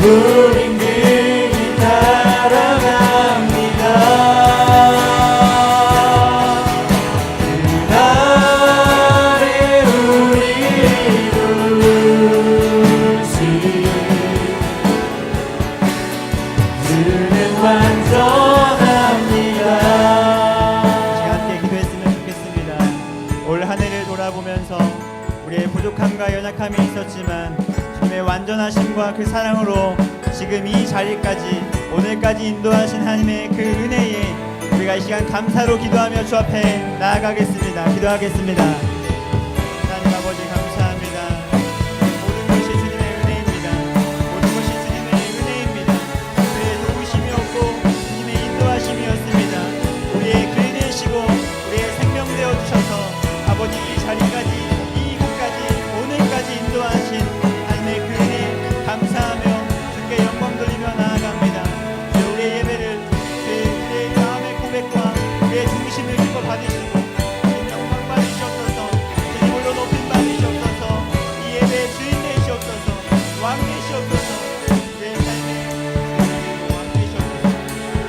우린 그길 따라갑니다. 그날에 우리 이루시 그는 완전합니다. 함께 기도했으면 좋겠습니다. 올 한 해를 돌아보면서 우리의 부족함과 연약함이 있었지만 주님의 완전하심과 그 사랑으로 지금 이 자리까지 오늘까지 인도하신 하나님의 그 은혜에 우리가 이 시간 감사로 기도하며 주 앞에 나아가겠습니다. 기도하겠습니다. 하나님 아버지 감사합니다. 모든 것이 주님의 은혜입니다. 모든 것이 주님의 은혜입니다. 우리의 도우심이었고 주님의 인도하심이었습니다. 우리의 그 되시고 우리의 생명 되어주셔서 아버지 이 자리까지 이곳까지 오늘까지 인도하신 하나님의 그 은혜 감사하며 주께 영광 돌리며 나아갑니다. 우리의 예배를 우리의 마음의 고백과 우리의 중심을 기뻐 받으시고 주님 영광 받으시옵소서. 주님 홀로 높임 받으시옵소서. 이 예배의 주인 되시옵소서. 왕 되시옵소서. 우리의 삶의 왕 되시옵소서.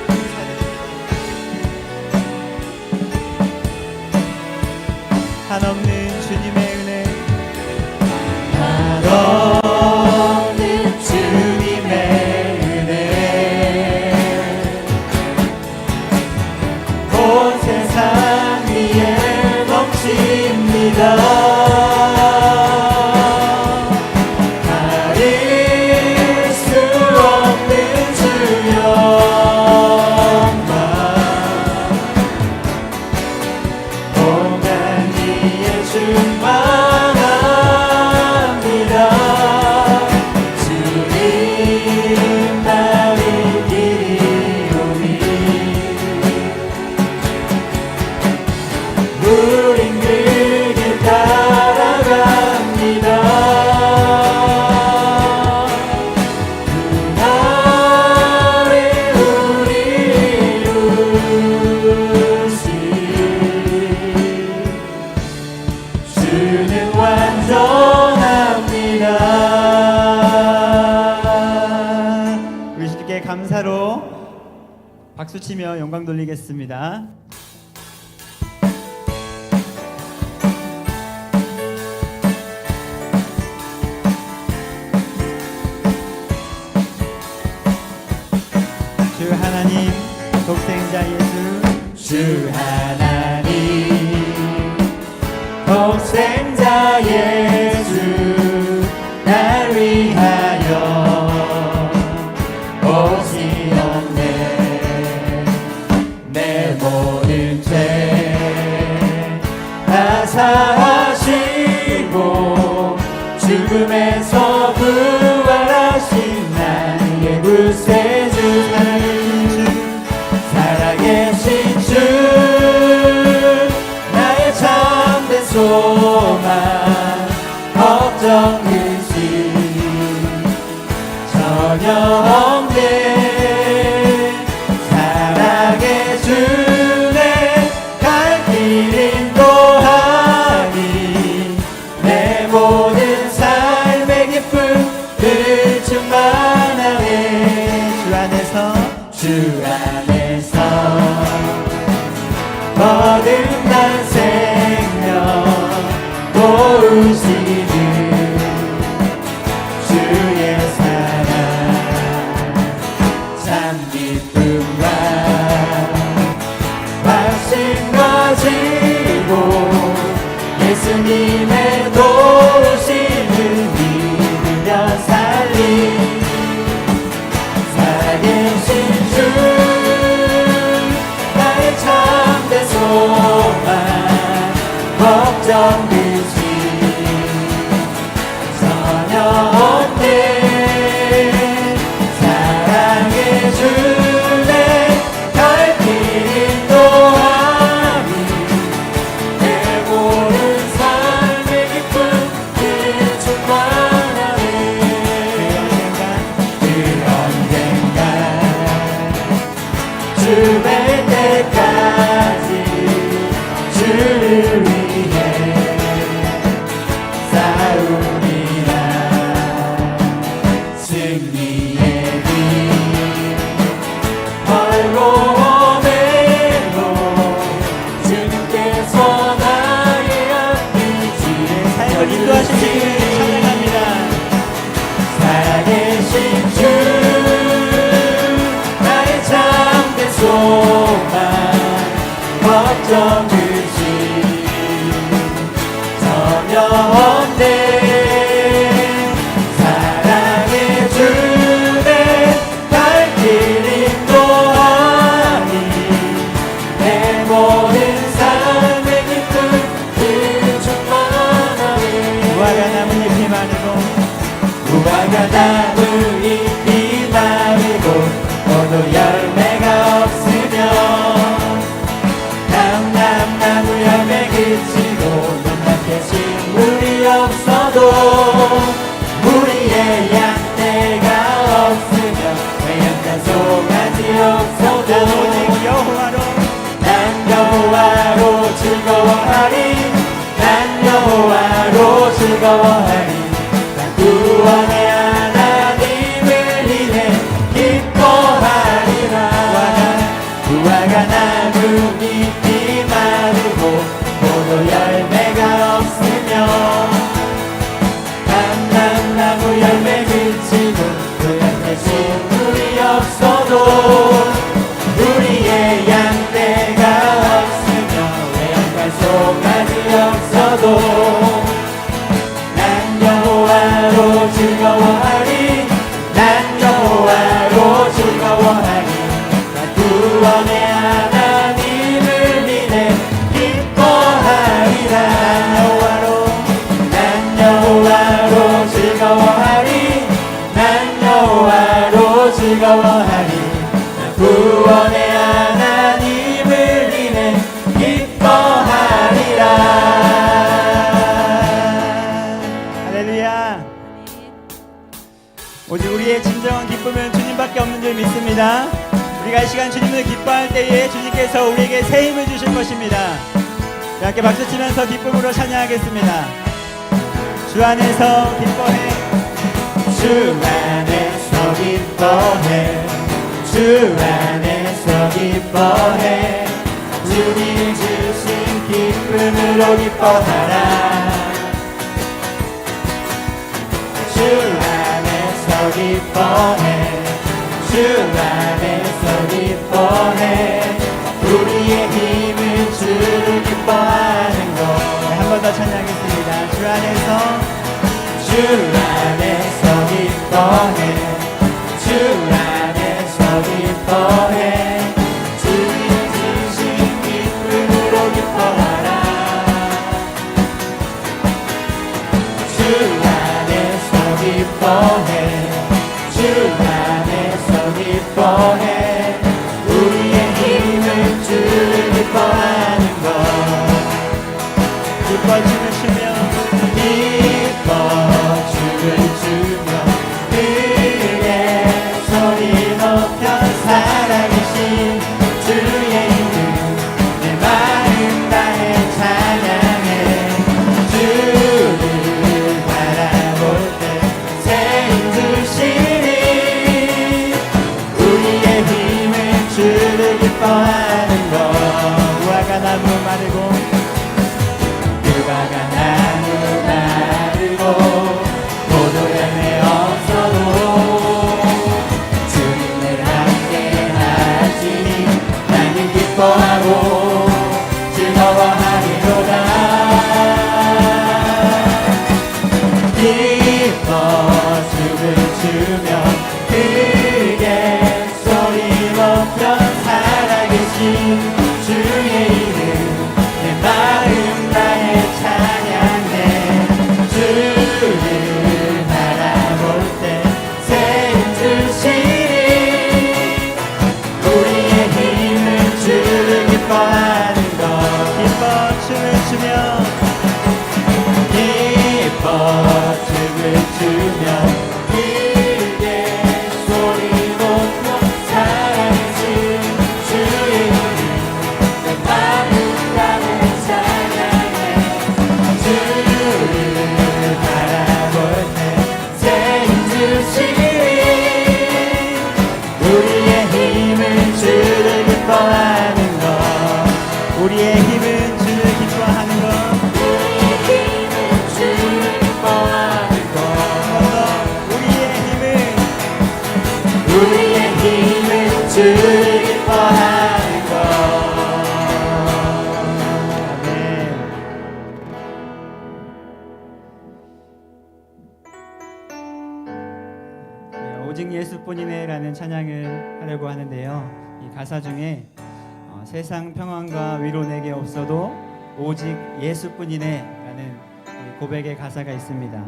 감사드립니다. 한없는 주님의 은혜 한없는 주님의 은혜 온 세상 위에 넘칩니다. 가릴 수 없는 주 영광 온난 위에 충만합니다. 주님 나의 길이오니 우린 그 길 따라갑니다. 그날에 우리 이루시 주는 완전합니다. 우리 주님께 감사로 박수치며 영광 돌리겠습니다. 주 하나님 독생자 예수 주 하나님 독생자 예수 날 위하여 오시었네. 내 모든 죄 다 사하시고 죽음에서 부활하신 나의 구세주 살아계신 주 나의 참된 소망 걱정 근심 전혀 없네. 사랑의 주네 갈 길 인도하니 내 모든 삶의 기쁨을 충만하네. 주 안에서 거듭난 생명 도우시는 주의 사랑 참 기쁨과 확신 가지고 예수님의 도우심을 믿으며 살리 살아계신 주 나의 참된 소망 걱정 되지 전혀 없네. 사랑의 주내 갈 길 인도하니 내 모든 삶의 기쁨이 충만하네. 그 언젠가 주의 때까지 주를 위해 싸우리라. 승리의 길 멀고 오매로 주님께서 나의 앞이지 삶을 인도하신 주님을 찬양합니다. 살아계신 주 나의 참된 소망 걱정 되지 전혀 없네. 사랑의 주내 갈 길 인도하니 내 모든 삶의 기쁨을 충만하네. 무화과 나무 잎이 마르고 무화과 나무 잎이 마르고 너도 열매가 없으며 감람나무 열매 그치고 눈앞에 식물이 없어도 우리의 양떼가 없으며 외양간 송아지 없어도 오직 여호와로 난 여호와로 즐거워하리. 난 여호와로 즐거워하리. 난 구원의 하나님을 인해 기뻐하리라. 무화과 나무 잎이 마르고 포도 열매가 없으며 감람나무 열매 그치고 그 옆에 식물이 없어도 우리의 양떼가 없으며 외양간 송아지 없어도 난 여호와로 즐거워하리. 난 여호와로 즐거워하리. 난 구원의 하나님을 인해 기뻐하리라. 난 여호와로 즐거워하리. 난 여호와로 즐거워하리. 난 구원의 하나님을 인해 기뻐하리라. 할렐루야. 오직 우리의 진정한 기쁨은 주님밖에 없는 줄 믿습니다. 우리가 이 시간 주님을 기뻐할 때에 주님께서 우리에게 새 힘을 주실 것입니다. 함께 박수 치면서 기쁨으로 찬양하겠습니다. 주 안에서 기뻐해. 주 안에서 기뻐해. 주 안에서 기뻐해. 주님 주신 기쁨으로 기뻐하라. 주 안에서 기뻐해. 주 안에서 기뻐해. 우리의 힘은 주를 기뻐하는 것. 한 번 더 찬양하겠습니다. 주 안에서 주 안에서 기뻐해. 주 안에서 기뻐해. 주님 주신 기쁨으로 기뻐하라. 주 안에서 기뻐해. 주 안에서 기뻐해. 우리의 힘은 주를 기뻐하는 것. 기뻐 춤을 추며 기뻐 춤을 추며 그의 춤을 추며 크게 소리 높여 살아계신 주의 이름 내 마음 다해 찬양해 주를 바라볼 때 새 힘 주시니 우리의 힘은 주를 기뻐하는 것 기뻐 춤을 추며 기뻐 춤을 추며 크게 소리 높여 사랑하신 주의 이름 내 마음 다해 찬양해 주를 바라볼 때 새 힘 주시니 우리의 힘은 주를 기뻐하는 것 우리의 힘은 주를 기뻐하는 것 우리의 힘은 주를 기뻐하는 것 우리의 힘은 주를 기뻐하는 것 아멘. 네, 오직 예수뿐이네라는 찬양을 하려고 하는데요. 이 가사 중에 세상 평안과 위로 내게 없어도 오직 예수뿐이네라는 이 고백의 가사가 있습니다.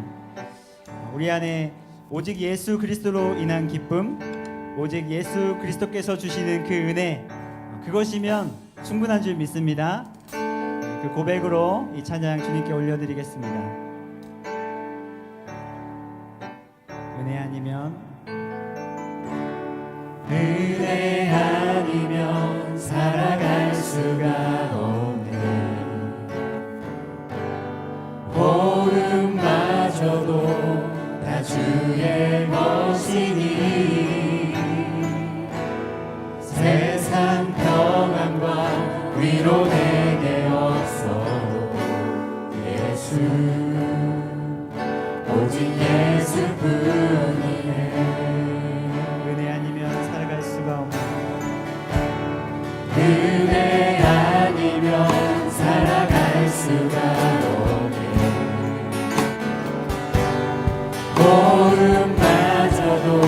우리 안에 오직 예수 그리스도로 인한 기쁨, 오직 예수 그리스도께서 주시는 그 은혜, 그것이면 충분한 줄 믿습니다. 그 고백으로 이 찬양 주님께 올려드리겠습니다. 은혜 아니면 은혜 아니면 살아갈 수가 없네 복음마저도 다 주의 것이니 세상 평안과 위로 내게 없어도 예수 오직 예수뿐이네 은혜 아니면 살아갈 수가 없는 은혜 아니면 살아갈 수가 없네 복음마저도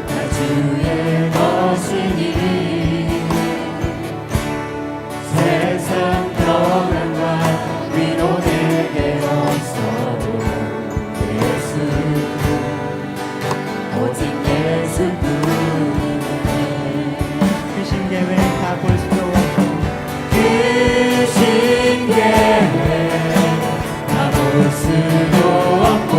다 주의 것이니 세상 평안과 위로 내게 없어도 예수 오직 예수뿐이네 그 신계획 다 볼 수도 없고 그 신계획 다 볼 수도 없고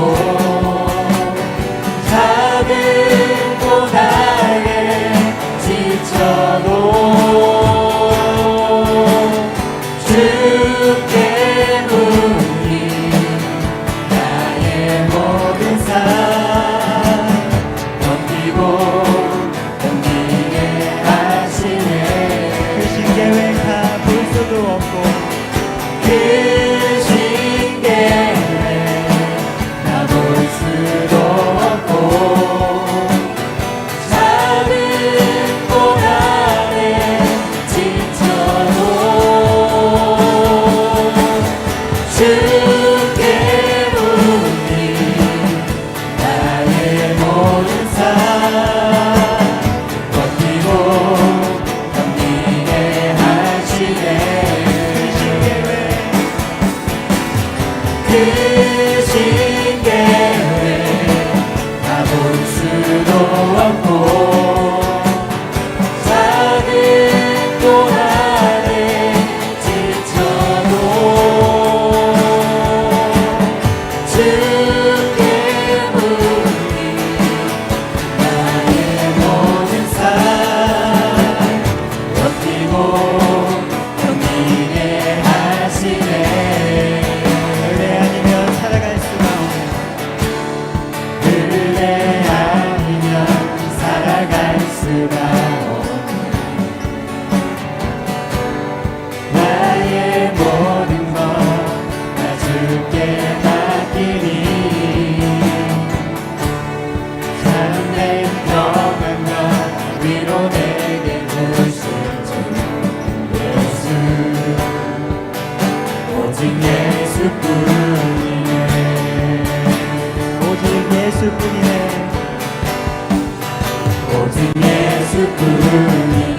예수뿐이네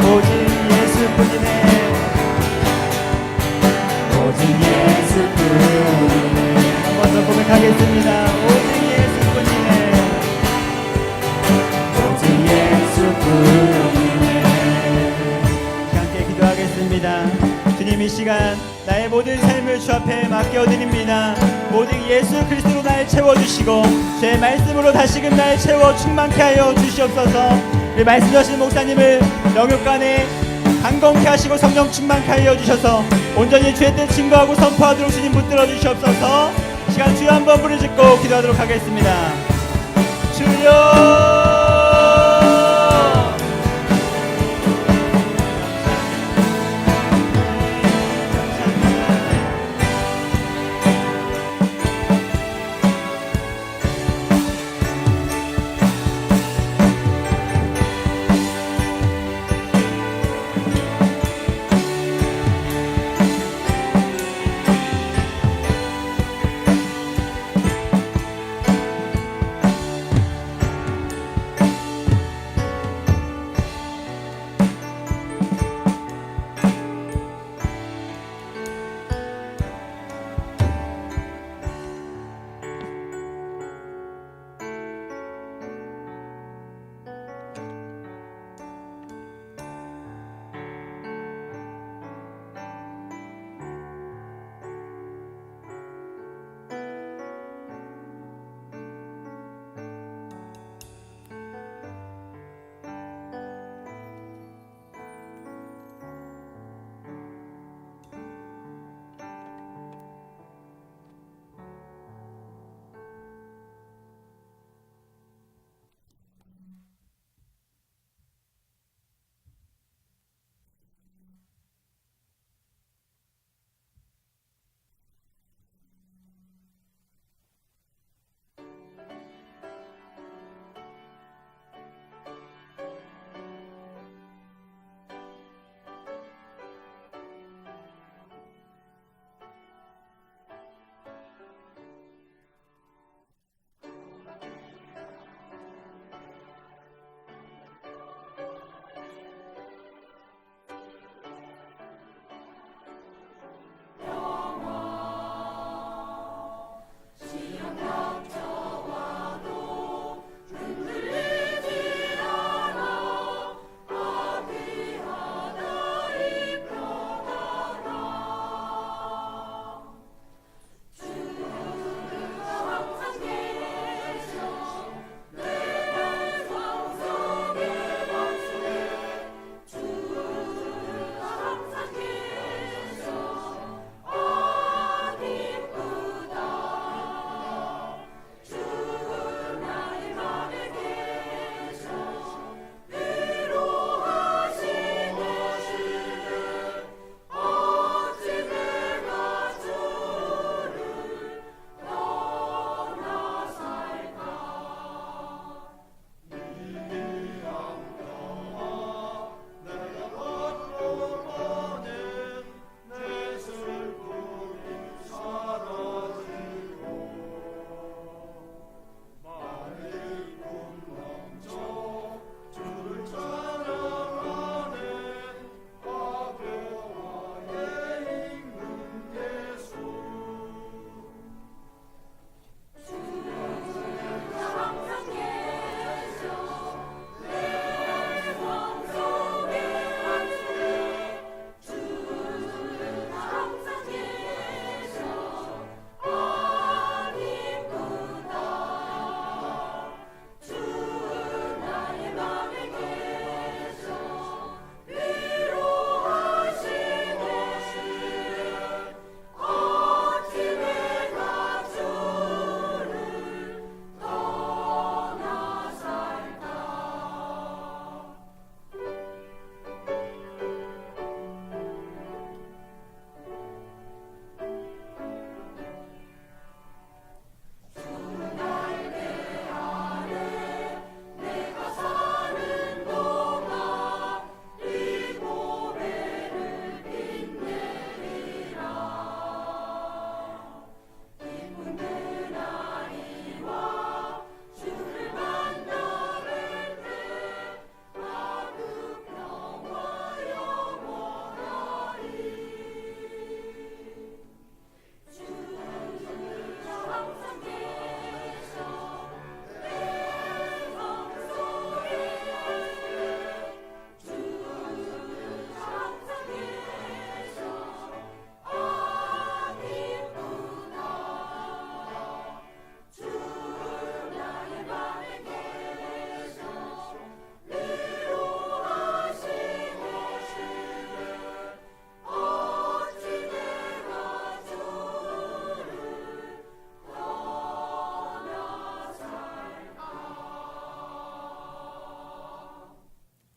오직 예수뿐이네. 오직 예수뿐이네 한 번 더 고백하겠습니다. 오직 예수뿐이네. 오직 예수뿐이네 함께 기도하겠습니다. 주님, 이 시간 나의 모든 삶을 주 앞에 맡겨드립니다. 오직 예수 그리스도로 나를 채워주시고 제 말씀으로 다시금 나를 채워 충만케 하여 주시옵소서. 우리 말씀 주신 목사님을 영육간에 강건케 하시고 성령 충만케 하여 주셔서 온전히 주의 뜻 증거하고 선포하도록 주님 붙들어 주시옵소서. 시간 주여 한번 부르짖고 기도하도록 하겠습니다. 주여,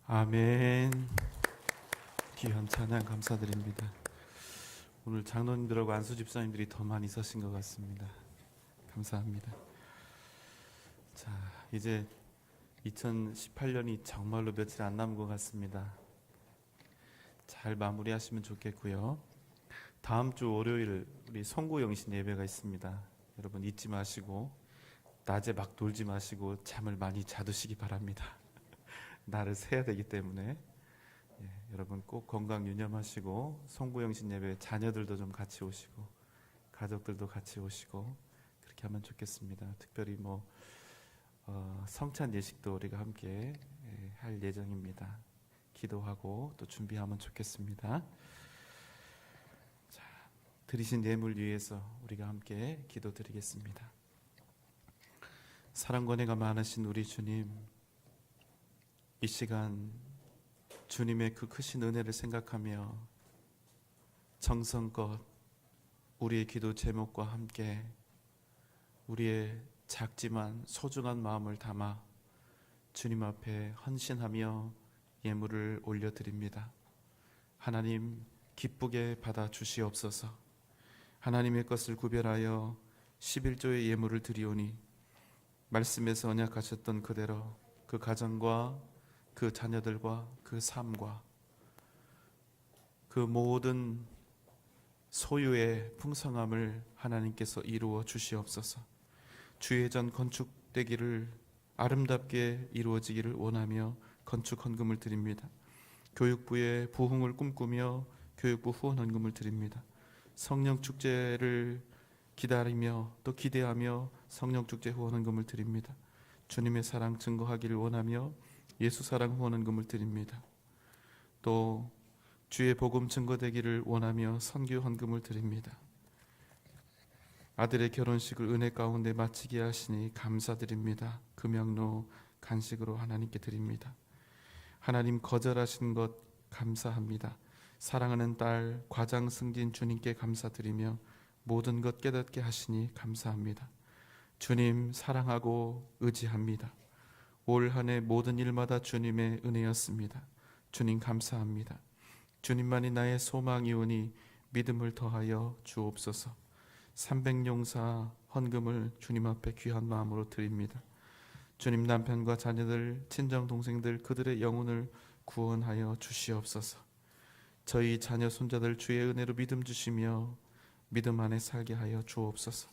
아멘. 귀한 찬양 감사드립니다. 오늘 장로님들하고 안수 집사님들이 더 많이 서신 것 같습니다. 감사합니다. 자, 이제 2018년이 정말로 며칠 안 남은 것 같습니다. 잘 마무리하시면 좋겠고요. 다음 주 월요일 우리 송구영신 예배가 있습니다. 여러분 잊지 마시고 낮에 막 놀지 마시고 잠을 많이 자두시기 바랍니다. 날을 새야 되기 때문에 여러분 꼭 건강 유념하시고 송구영신 예배 자녀들도 좀 같이 오시고 가족들도 같이 오시고 그렇게 하면 좋겠습니다. 특별히 성찬 예식도 우리가 함께 할 예정입니다. 기도하고 또 준비하면 좋겠습니다. 자, 드리신 예물 위해서 우리가 함께 기도드리겠습니다. 사랑과 은혜가 많으신 우리 주님, 이 시간 주님의 그 크신 은혜를 생각하며 정성껏 우리의 기도 제목과 함께 우리의 작지만 소중한 마음을 담아 주님 앞에 헌신하며 예물을 올려드립니다. 하나님 기쁘게 받아 주시옵소서. 하나님의 것을 구별하여 11조의 예물을 드리오니 말씀에서 언약하셨던 그대로 그 가정과 그 자녀들과 그 삶과 그 모든 소유의 풍성함을 하나님께서 이루어 주시옵소서. 주의 전 건축되기를 아름답게 이루어지기를 원하며 건축 헌금을 드립니다. 교육부의 부흥을 꿈꾸며 교육부 후원 헌금을 드립니다. 성령 축제를 기다리며 또 기대하며 성령 축제 후원 헌금을 드립니다. 주님의 사랑 증거하기를 원하며 예수 사랑 후원 헌금을 드립니다. 또 주의 복음 증거되기를 원하며 선교 헌금을 드립니다. 아들의 결혼식을 은혜 가운데 마치게 하시니 감사드립니다. 금양로 간식으로 하나님께 드립니다. 하나님 거절하신 것 감사합니다. 사랑하는 딸 과장 승진 주님께 감사드리며 모든 것 깨닫게 하시니 감사합니다. 주님 사랑하고 의지합니다. 올 한 해 모든 일마다 주님의 은혜였습니다. 주님 감사합니다. 주님만이 나의 소망이오니 믿음을 더하여 주옵소서. 300용사 헌금을 주님 앞에 귀한 마음으로 드립니다. 주님 남편과 자녀들, 친정 동생들 그들의 영혼을 구원하여 주시옵소서. 저희 자녀 손자들 주의 은혜로 믿음 주시며 믿음 안에 살게 하여 주옵소서.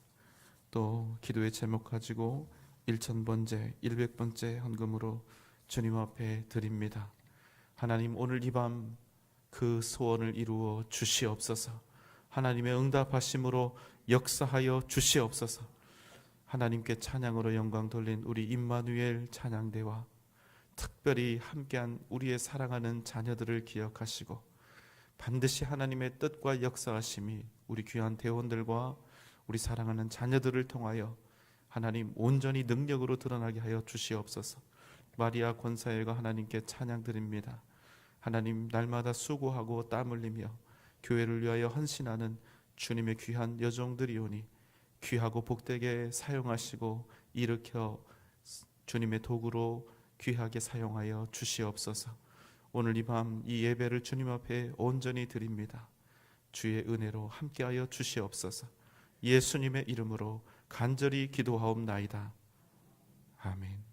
또 기도의 제목 가지고 1000번째, 100번째 헌금으로 주님 앞에 드립니다. 하나님 오늘 이 밤 그 소원을 이루어 주시옵소서. 하나님의 응답하심으로 역사하여 주시옵소서. 하나님께 찬양으로 영광 돌린 우리 임마누엘 찬양대와 특별히 함께한 우리의 사랑하는 자녀들을 기억하시고 반드시 하나님의 뜻과 역사하심이 우리 귀한 대원들과 우리 사랑하는 자녀들을 통하여 하나님 온전히 능력으로 드러나게 하여 주시옵소서. 마리아 권사회가 하나님께 찬양드립니다. 하나님 날마다 수고하고 땀 흘리며 교회를 위하여 헌신하는 주님의 귀한 여종들이오니 귀하고 복되게 사용하시고 일으켜 주님의 도구로 귀하게 사용하여 주시옵소서. 오늘 이 밤 이 예배를 주님 앞에 온전히 드립니다. 주의 은혜로 함께하여 주시옵소서. 예수님의 이름으로 간절히 기도하옵나이다. 아멘.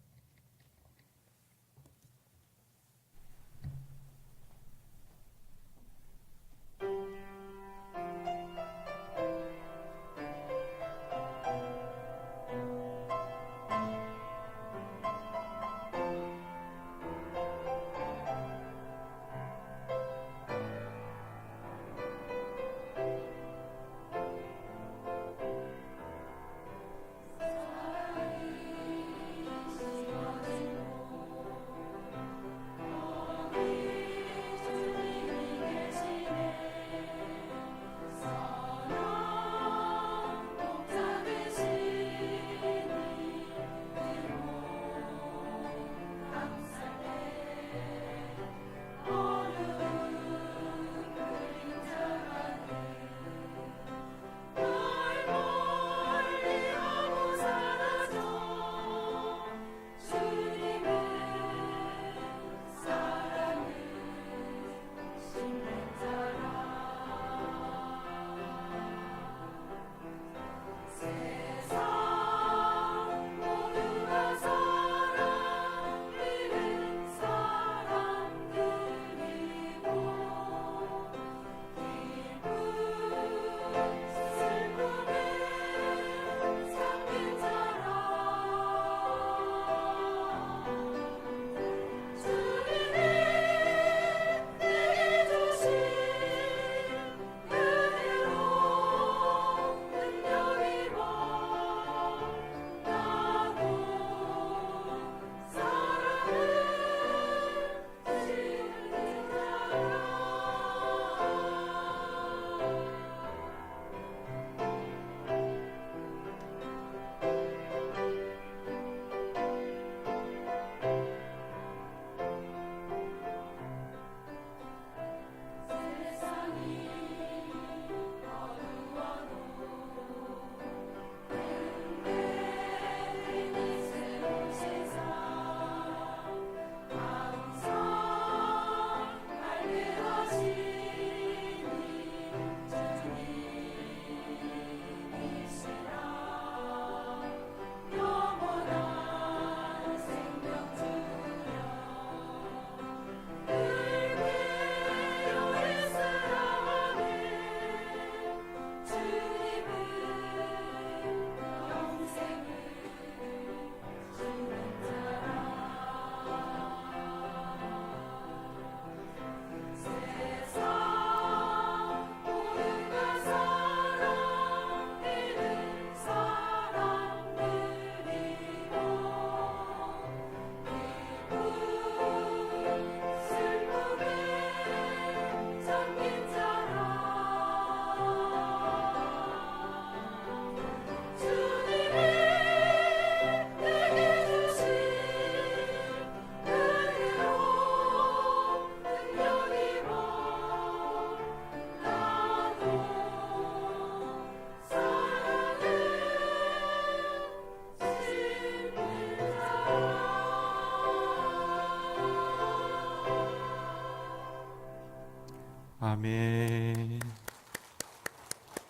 아멘.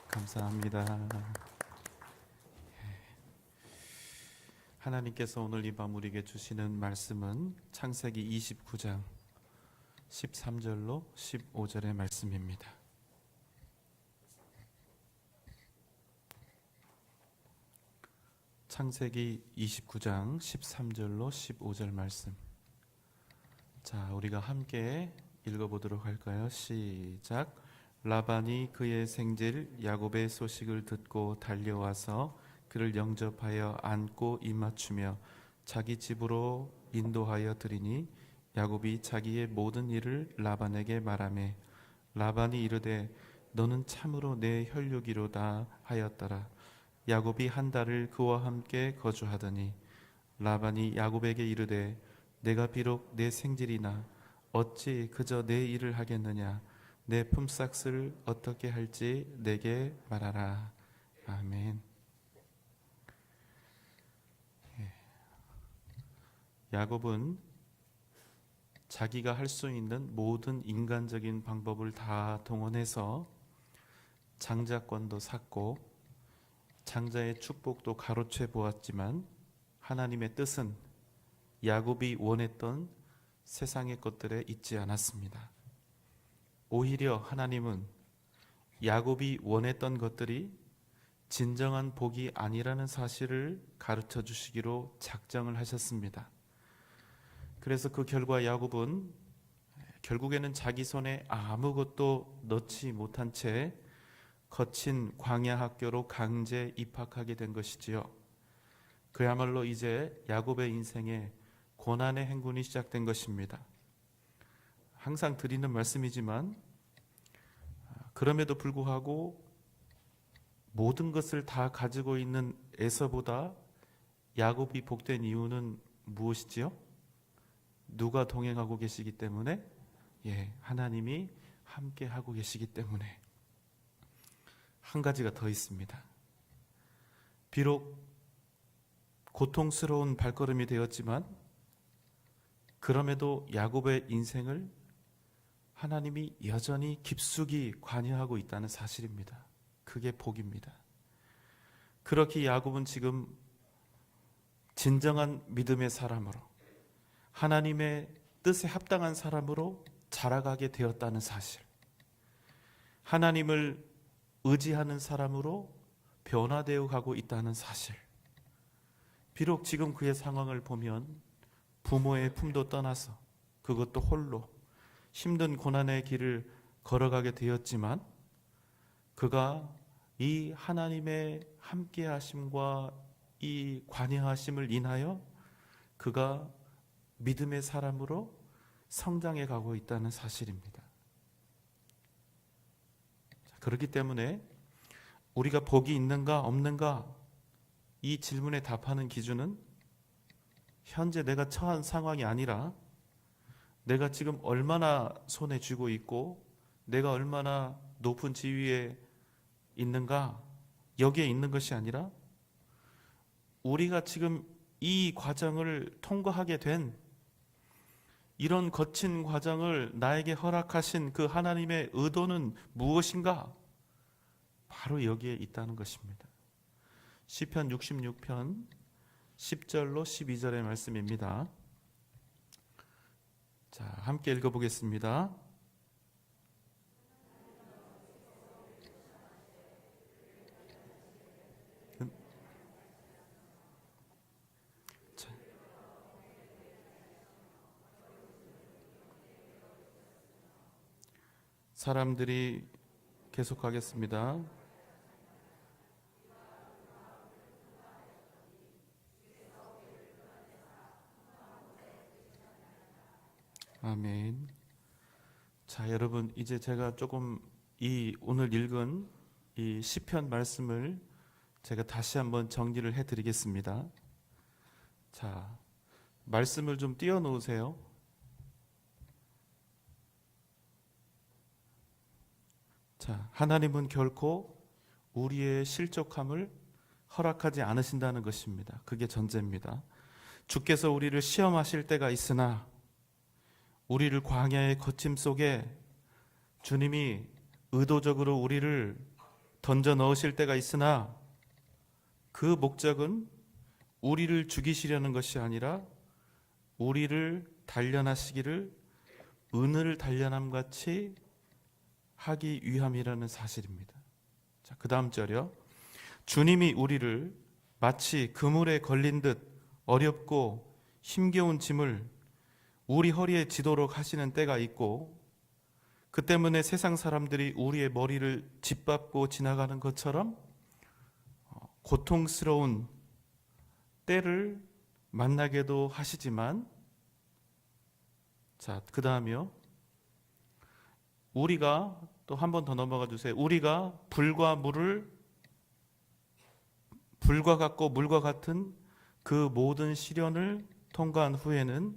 감사합니다. 하나님께서 오늘 이 밤 우리에게 주시는 말씀은 창세기 29장 13절로 15절의 말씀입니다. 창세기 29장 13절로 15절 말씀. 자, 우리가 함께 읽어보도록 할까요? 시작. 라반이 그의 생질 야곱의 소식을 듣고 달려와서 그를 영접하여 안고 입맞추며 자기 집으로 인도하여 드리니 야곱이 자기의 모든 일을 라반에게 말하매 라반이 이르되 너는 참으로 내 혈육이로다 하였더라. 야곱이 한 달을 그와 함께 거주하더니 라반이 야곱에게 이르되 내가 비록 내 생질이나 어찌 그저 내 일을 하겠느냐. 내 품삯을 어떻게 할지 내게 말하라. 아멘. 야곱은 자기가 할 수 있는 모든 인간적인 방법을 다 동원해서 장자권도 샀고 장자의 축복도 가로채 보았지만 하나님의 뜻은 야곱이 원했던 세상의 것들에 있지 않았습니다. 오히려 하나님은 야곱이 원했던 것들이 진정한 복이 아니라는 사실을 가르쳐 주시기로 작정을 하셨습니다. 그래서 그 결과 야곱은 결국에는 자기 손에 아무것도 넣지 못한 채 거친 광야 학교로 강제 입학하게 된 것이지요. 그야말로 이제 야곱의 인생에 고난의 행군이 시작된 것입니다. 항상 드리는 말씀이지만 그럼에도 불구하고 모든 것을 다 가지고 있는 에서보다 야곱이 복된 이유는 무엇이지요? 누가 동행하고 계시기 때문에? 하나님이 함께 하고 계시기 때문에. 한 가지가 더 있습니다. 비록 고통스러운 발걸음이 되었지만 그럼에도 야곱의 인생을 하나님이 여전히 깊숙이 관여하고 있다는 사실입니다. 그게 복입니다. 그렇게 야곱은 지금 진정한 믿음의 사람으로 하나님의 뜻에 합당한 사람으로 자라가게 되었다는 사실, 하나님을 의지하는 사람으로 변화되어 가고 있다는 사실, 비록 지금 그의 상황을 보면 부모의 품도 떠나서 그것도 홀로 힘든 고난의 길을 걸어가게 되었지만 그가 이 하나님의 함께하심과 이 관여하심을 인하여 그가 믿음의 사람으로 성장해 가고 있다는 사실입니다. 그렇기 때문에 우리가 복이 있는가 없는가 이 질문에 답하는 기준은 현재 내가 처한 상황이 아니라 내가 지금 얼마나 손에 쥐고 있고 내가 얼마나 높은 지위에 있는가 여기에 있는 것이 아니라 우리가 지금 이 과정을 통과하게 된 이런 거친 과정을 나에게 허락하신 그 하나님의 의도는 무엇인가? 바로 여기에 있다는 것입니다. 시편 66편 10절로 12절의 말씀입니다. 자, 함께 읽어보겠습니다. 사람들이 계속하겠습니다. 아멘. 자, 여러분, 이제 제가 조금 이 오늘 읽은 이 시편 말씀을 제가 다시 한번 정리를 해드리겠습니다. 자, 말씀을 좀 띄워놓으세요. 자, 하나님은 결코 우리의 실족함을 허락하지 않으신다는 것입니다. 그게 전제입니다. 주께서 우리를 시험하실 때가 있으나 우리를 광야의 거침 속에 주님이 의도적으로 우리를 던져 넣으실 때가 있으나 그 목적은 우리를 죽이시려는 것이 아니라 우리를 단련하시기를 은을 단련함 같이 하기 위함이라는 사실입니다. 자, 그 다음 절이요. 주님이 우리를 마치 그물에 걸린 듯 어렵고 힘겨운 짐을 우리 허리에 지도록 하시는 때가 있고, 그 때문에 세상 사람들이 우리의 머리를 짓밟고 지나가는 것처럼 고통스러운 때를 만나게도 하시지만, 자, 그 다음이요. 우리가 또 한 번 더 넘어가 주세요. 우리가 불과 같고 물과 같은 그 모든 시련을 통과한 후에는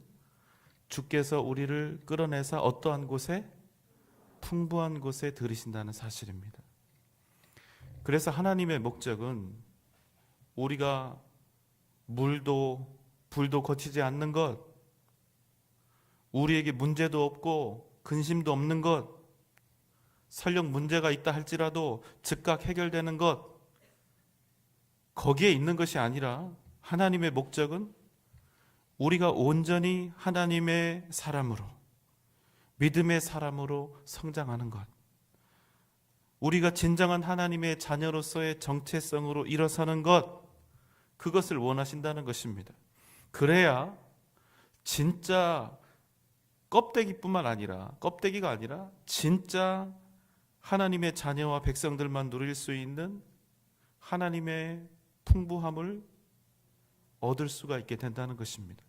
주께서 우리를 끌어내사 어떠한 곳에? 풍부한 곳에 들이신다는 사실입니다. 그래서 하나님의 목적은 우리가 불도 거치지 않는 것, 우리에게 문제도 없고 근심도 없는 것, 설령 문제가 있다 할지라도 즉각 해결되는 것, 거기에 있는 것이 아니라 하나님의 목적은 우리가 온전히 하나님의 사람으로, 믿음의 사람으로 성장하는 것, 우리가 진정한 하나님의 자녀로서의 정체성으로 일어서는 것, 그것을 원하신다는 것입니다. 그래야 진짜 껍데기가 아니라 진짜 하나님의 자녀와 백성들만 누릴 수 있는 하나님의 풍부함을 얻을 수가 있게 된다는 것입니다.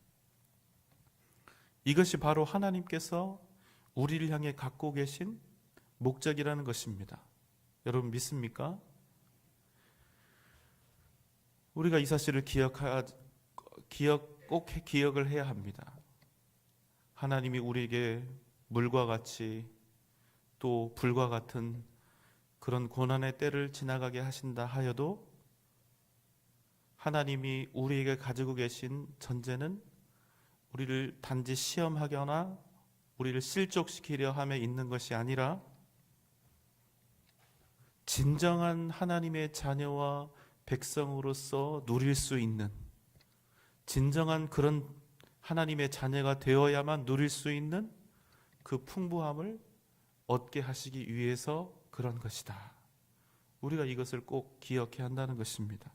이것이 바로 하나님께서 우리를 향해 갖고 계신 목적이라는 것입니다. 여러분 믿습니까? 우리가 이 사실을 꼭 기억을 해야 합니다. 하나님이 우리에게 물과 같이 또 불과 같은 그런 고난의 때를 지나가게 하신다 하여도 하나님이 우리에게 가지고 계신 전제는 우리를 단지 시험하거나 우리를 실족시키려 함에 있는 것이 아니라 진정한 하나님의 자녀와 백성으로서 누릴 수 있는, 진정한 그런 하나님의 자녀가 되어야만 누릴 수 있는 그 풍부함을 얻게 하시기 위해서 그런 것이다. 우리가 이것을 꼭 기억해야 한다는 것입니다.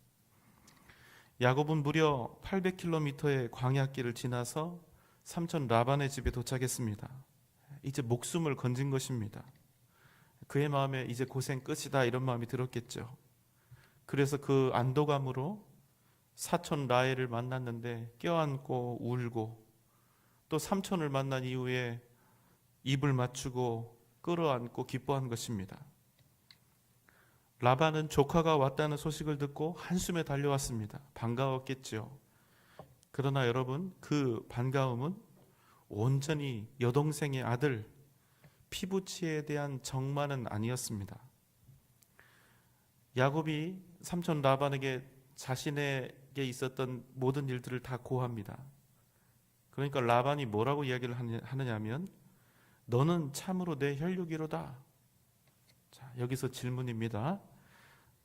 야곱은 무려 800km의 광야길을 지나서 삼촌 라반의 집에 도착했습니다. 이제 목숨을 건진 것입니다. 그의 마음에 이제 고생 끝이다 이런 마음이 들었겠죠. 그래서 그 안도감으로 사촌 라헬을 만났는데 껴안고 울고, 또 삼촌을 만난 이후에 입을 맞추고 끌어안고 기뻐한 것입니다. 라반은 조카가 왔다는 소식을 듣고 한숨에 달려왔습니다. 반가웠겠죠. 그러나 여러분, 그 반가움은 온전히 여동생의 아들 피부치에 대한 정만은 아니었습니다. 야곱이 삼촌 라반에게 자신에게 있었던 모든 일들을 다 고합니다. 그러니까 라반이 뭐라고 이야기를 하느냐면, 너는 참으로 내 혈육이로다. 자, 여기서 질문입니다.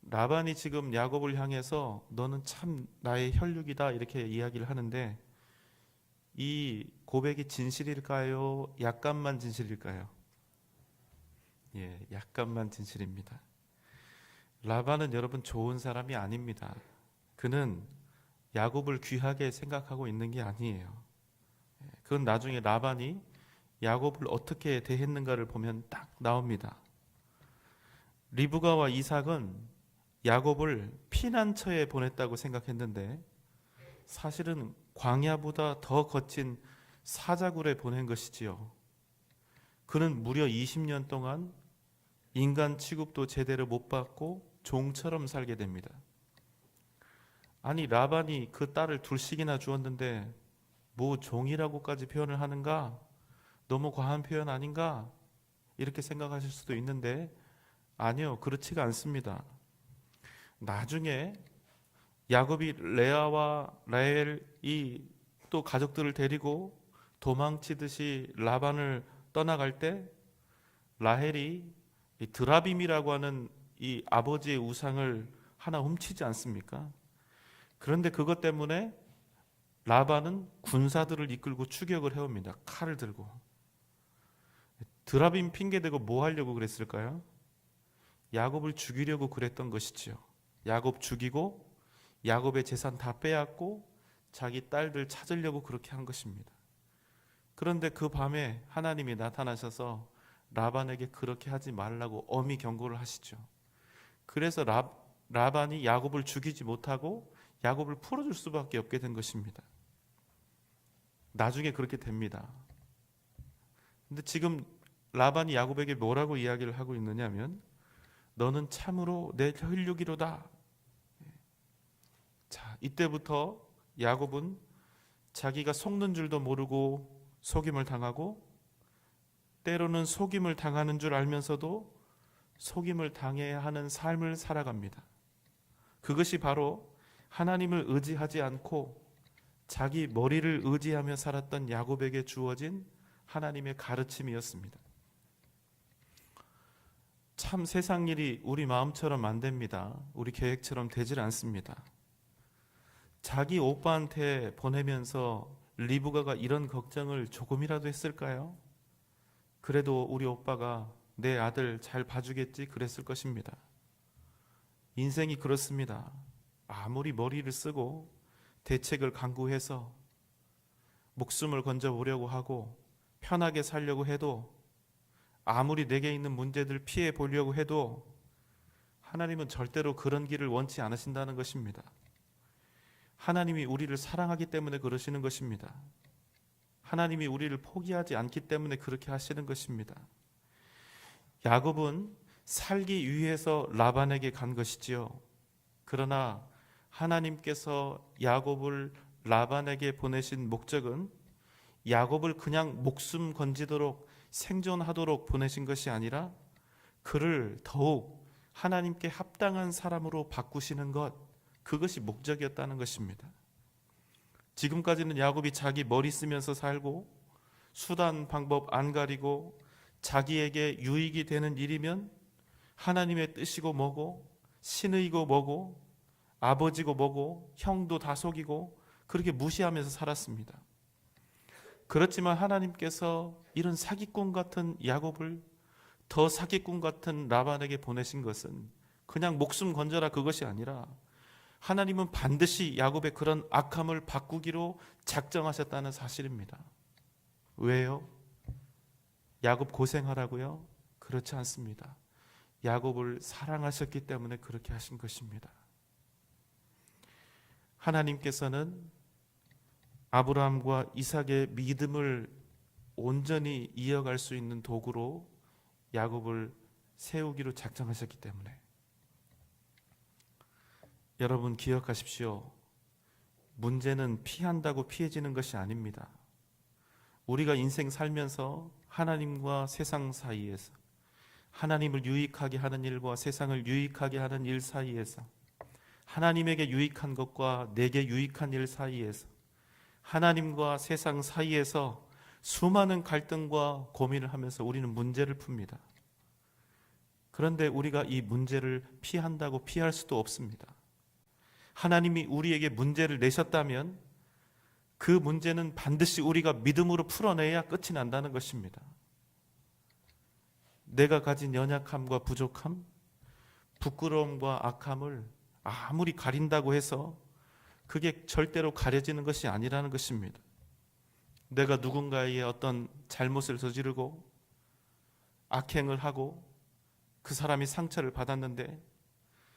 라반이 지금 야곱을 향해서 너는 참 나의 혈육이다 이렇게 이야기를 하는데, 이 고백이 진실일까요? 약간만 진실일까요? 예, 약간만 진실입니다. 라반은 여러분 좋은 사람이 아닙니다. 그는 야곱을 귀하게 생각하고 있는 게 아니에요. 그건 나중에 라반이 야곱을 어떻게 대했는가를 보면 딱 나옵니다. 리브가와 이삭은 야곱을 피난처에 보냈다고 생각했는데 사실은 광야보다 더 거친 사자굴에 보낸 것이지요. 그는 무려 20년 동안 인간 취급도 제대로 못 받고 종처럼 살게 됩니다. 아니, 라반이 그 딸을 둘씩이나 주었는데 뭐 종이라고까지 표현을 하는가? 너무 과한 표현 아닌가? 이렇게 생각하실 수도 있는데 아니요, 그렇지가 않습니다. 나중에 야곱이 레아와 라헬이 또 가족들을 데리고 도망치듯이 라반을 떠나갈 때 라헬이 이 드라빔이라고 하는 이 아버지의 우상을 하나 훔치지 않습니까? 그런데 그것 때문에 라반은 군사들을 이끌고 추격을 해옵니다. 칼을 들고. 드라빔 핑계대고 뭐 하려고 그랬을까요? 야곱을 죽이려고 그랬던 것이지요. 야곱 죽이고 야곱의 재산 다 빼앗고 자기 딸들 찾으려고 그렇게 한 것입니다. 그런데 그 밤에 하나님이 나타나셔서 라반에게 그렇게 하지 말라고 엄히 경고를 하시죠. 그래서 라반이 야곱을 죽이지 못하고 야곱을 풀어줄 수밖에 없게 된 것입니다. 나중에 그렇게 됩니다. 근데 지금 라반이 야곱에게 뭐라고 이야기를 하고 있느냐면 너는 참으로 내 혈육이로다. 자, 이때부터 야곱은 자기가 속는 줄도 모르고 속임을 당하고 때로는 속임을 당하는 줄 알면서도 속임을 당해야 하는 삶을 살아갑니다. 그것이 바로 하나님을 의지하지 않고 자기 머리를 의지하며 살았던 야곱에게 주어진 하나님의 가르침이었습니다. 참 세상 일이 우리 마음처럼 안 됩니다. 우리 계획처럼 되질 않습니다. 자기 오빠한테 보내면서 리브가가 이런 걱정을 조금이라도 했을까요? 그래도 우리 오빠가 내 아들 잘 봐주겠지 그랬을 것입니다. 인생이 그렇습니다. 아무리 머리를 쓰고 대책을 강구해서 목숨을 건져보려고 하고 편하게 살려고 해도 아무리 내게 있는 문제들 피해 보려고 해도 하나님은 절대로 그런 길을 원치 않으신다는 것입니다. 하나님이 우리를 사랑하기 때문에 그러시는 것입니다. 하나님이 우리를 포기하지 않기 때문에 그렇게 하시는 것입니다. 야곱은 살기 위해서 라반에게 간 것이지요. 그러나 하나님께서 야곱을 라반에게 보내신 목적은 야곱을 그냥 목숨 건지도록 생존하도록 보내신 것이 아니라 그를 더욱 하나님께 합당한 사람으로 바꾸시는 것, 그것이 목적이었다는 것입니다. 지금까지는 야곱이 자기 머리 쓰면서 살고 수단 방법 안 가리고 자기에게 유익이 되는 일이면 하나님의 뜻이고 뭐고 신의고 뭐고 아버지고 뭐고 형도 다 속이고 그렇게 무시하면서 살았습니다. 그렇지만 하나님께서 이런 사기꾼 같은 야곱을 더 사기꾼 같은 라반에게 보내신 것은 그냥 목숨 건져라 그것이 아니라 하나님은 반드시 야곱의 그런 악함을 바꾸기로 작정하셨다는 사실입니다. 왜요? 야곱 고생하라고요? 그렇지 않습니다. 야곱을 사랑하셨기 때문에 그렇게 하신 것입니다. 하나님께서는 아브라함과 이삭의 믿음을 온전히 이어갈 수 있는 도구로 야곱을 세우기로 작정하셨기 때문에 여러분 기억하십시오. 문제는 피한다고 피해지는 것이 아닙니다. 우리가 인생 살면서 하나님과 세상 사이에서 하나님을 유익하게 하는 일과 세상을 유익하게 하는 일 사이에서 하나님에게 유익한 것과 내게 유익한 일 사이에서 하나님과 세상 사이에서 수많은 갈등과 고민을 하면서 우리는 문제를 풉니다. 그런데 우리가 이 문제를 피한다고 피할 수도 없습니다. 하나님이 우리에게 문제를 내셨다면 그 문제는 반드시 우리가 믿음으로 풀어내야 끝이 난다는 것입니다. 내가 가진 연약함과 부족함, 부끄러움과 악함을 아무리 가린다고 해서 그게 절대로 가려지는 것이 아니라는 것입니다. 내가 누군가의 어떤 잘못을 저지르고 악행을 하고 그 사람이 상처를 받았는데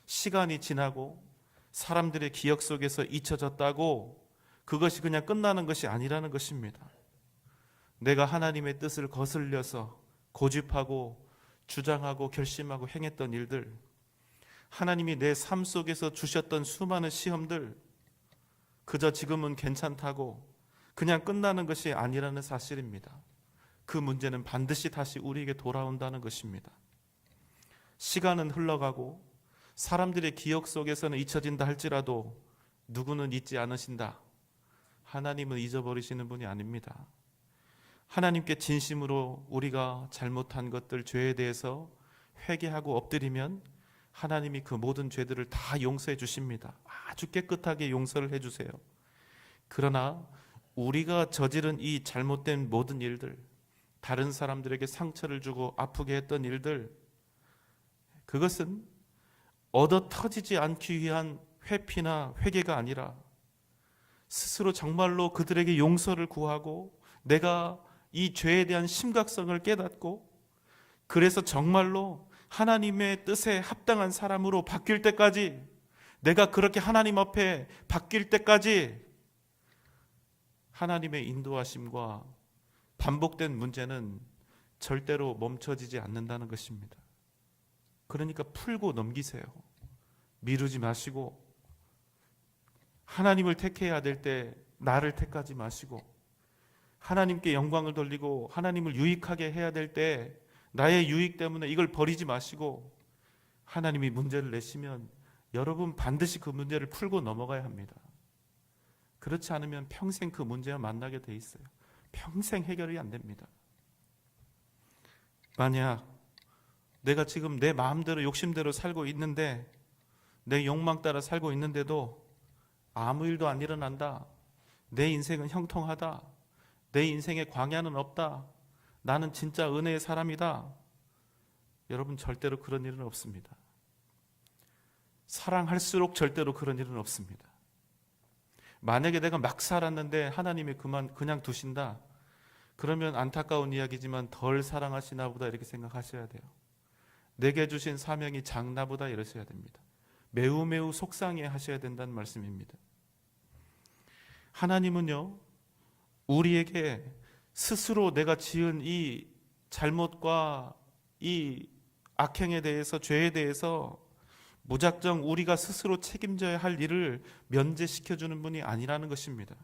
시간이 지나고 사람들의 기억 속에서 잊혀졌다고 그것이 그냥 끝나는 것이 아니라는 것입니다. 내가 하나님의 뜻을 거슬려서 고집하고 주장하고 결심하고 행했던 일들, 하나님이 내 삶 속에서 주셨던 수많은 시험들, 그저 지금은 괜찮다고 그냥 끝나는 것이 아니라는 사실입니다. 그 문제는 반드시 다시 우리에게 돌아온다는 것입니다. 시간은 흘러가고 사람들의 기억 속에서는 잊혀진다 할지라도 누구는 잊지 않으신다. 하나님은 잊어버리시는 분이 아닙니다. 하나님께 진심으로 우리가 잘못한 것들, 죄에 대해서 회개하고 엎드리면 하나님이 그 모든 죄들을 다 용서해 주십니다. 아주 깨끗하게 용서를 해 주세요. 그러나 우리가 저지른 이 잘못된 모든 일들, 다른 사람들에게 상처를 주고 아프게 했던 일들, 그것은 얻어 터지지 않기 위한 회피나 회개가 아니라 스스로 정말로 그들에게 용서를 구하고 내가 이 죄에 대한 심각성을 깨닫고 그래서 정말로 하나님의 뜻에 합당한 사람으로 바뀔 때까지, 내가 그렇게 하나님 앞에 바뀔 때까지 하나님의 인도하심과 반복된 문제는 절대로 멈춰지지 않는다는 것입니다. 그러니까 풀고 넘기세요. 미루지 마시고, 하나님을 택해야 될 때 나를 택하지 마시고, 하나님께 영광을 돌리고 하나님을 유익하게 해야 될 때 나의 유익 때문에 이걸 버리지 마시고, 하나님이 문제를 내시면 여러분 반드시 그 문제를 풀고 넘어가야 합니다. 그렇지 않으면 평생 그 문제와 만나게 돼 있어요. 평생 해결이 안 됩니다. 만약 내가 지금 내 마음대로 욕심대로 살고 있는데, 내 욕망 따라 살고 있는데도 아무 일도 안 일어난다, 내 인생은 형통하다, 내 인생에 광야는 없다, 나는 진짜 은혜의 사람이다, 여러분 절대로 그런 일은 없습니다. 사랑할수록 절대로 그런 일은 없습니다. 만약에 내가 막 살았는데 하나님이 그냥 두신다, 그러면 안타까운 이야기지만 덜 사랑하시나 보다 이렇게 생각하셔야 돼요. 내게 주신 사명이 작나 보다 이러셔야 됩니다. 매우 매우 속상해 하셔야 된다는 말씀입니다. 하나님은요, 우리에게 스스로 내가 지은 이 잘못과 이 악행에 대해서, 죄에 대해서 무작정 우리가 스스로 책임져야 할 일을 면제시켜주는 분이 아니라는 것입니다.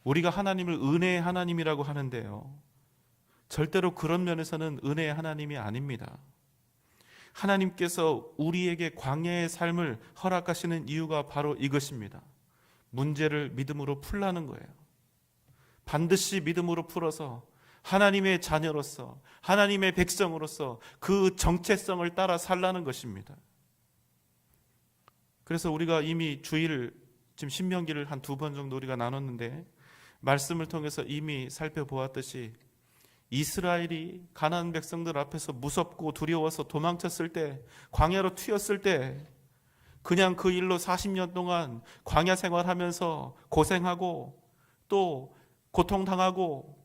우리가 하나님을 은혜의 하나님이라고 하는데요, 절대로 그런 면에서는 은혜의 하나님이 아닙니다. 하나님께서 우리에게 광야의 삶을 허락하시는 이유가 바로 이것입니다. 문제를 믿음으로 풀라는 거예요. 반드시 믿음으로 풀어서 하나님의 자녀로서, 하나님의 백성으로서 그 정체성을 따라 살라는 것입니다. 그래서 우리가 이미 주일을, 지금 신명기를 한 2번 정도 우리가 나눴는데, 말씀을 통해서 이미 살펴보았듯이 이스라엘이 가나안 백성들 앞에서 무섭고 두려워서 도망쳤을 때, 광야로 튀었을 때, 그냥 그 일로 40년 동안 광야 생활하면서 고생하고 또 고통당하고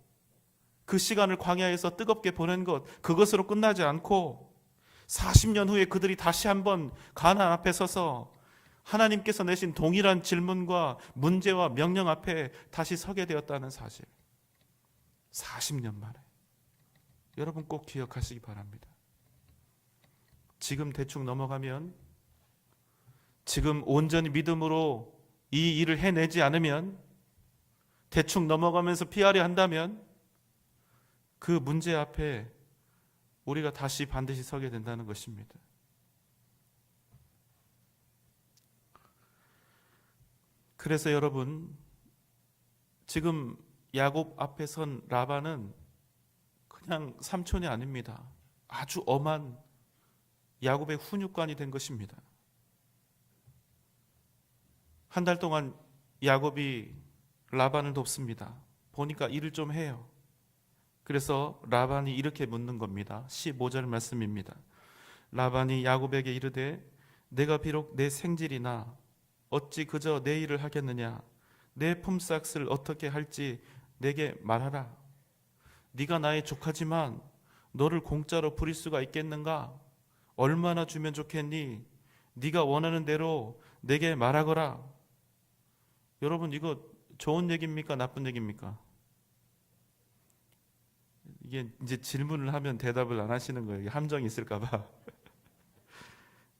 그 시간을 광야에서 뜨겁게 보낸 것, 그것으로 끝나지 않고 40년 후에 그들이 다시 한번 가나안 앞에 서서 하나님께서 내신 동일한 질문과 문제와 명령 앞에 다시 서게 되었다는 사실, 40년 만에. 여러분 꼭 기억하시기 바랍니다. 지금 대충 넘어가면, 지금 온전히 믿음으로 이 일을 해내지 않으면, 대충 넘어가면서 피하려 한다면 그 문제 앞에 우리가 다시 반드시 서게 된다는 것입니다. 그래서 여러분, 지금 야곱 앞에 선 라반은 그냥 삼촌이 아닙니다. 아주 엄한 야곱의 훈육관이 된 것입니다. 한 달 동안 야곱이 라반을 돕습니다. 보니까 일을 좀 해요. 그래서 라반이 이렇게 묻는 겁니다. 15절 말씀입니다. 라반이 야곱에게 이르되 내가 비록 내 생질이나 어찌 그저 내 일을 하겠느냐, 내 품삯을 어떻게 할지 내게 말하라. 네가 나의 조카지만 너를 공짜로 부릴 수가 있겠는가? 얼마나 주면 좋겠니? 네가 원하는 대로 내게 말하거라. 여러분, 이거 좋은 얘기입니까? 나쁜 얘기입니까? 이게 이제 질문을 하면 대답을 안 하시는 거예요. 함정이 있을까 봐.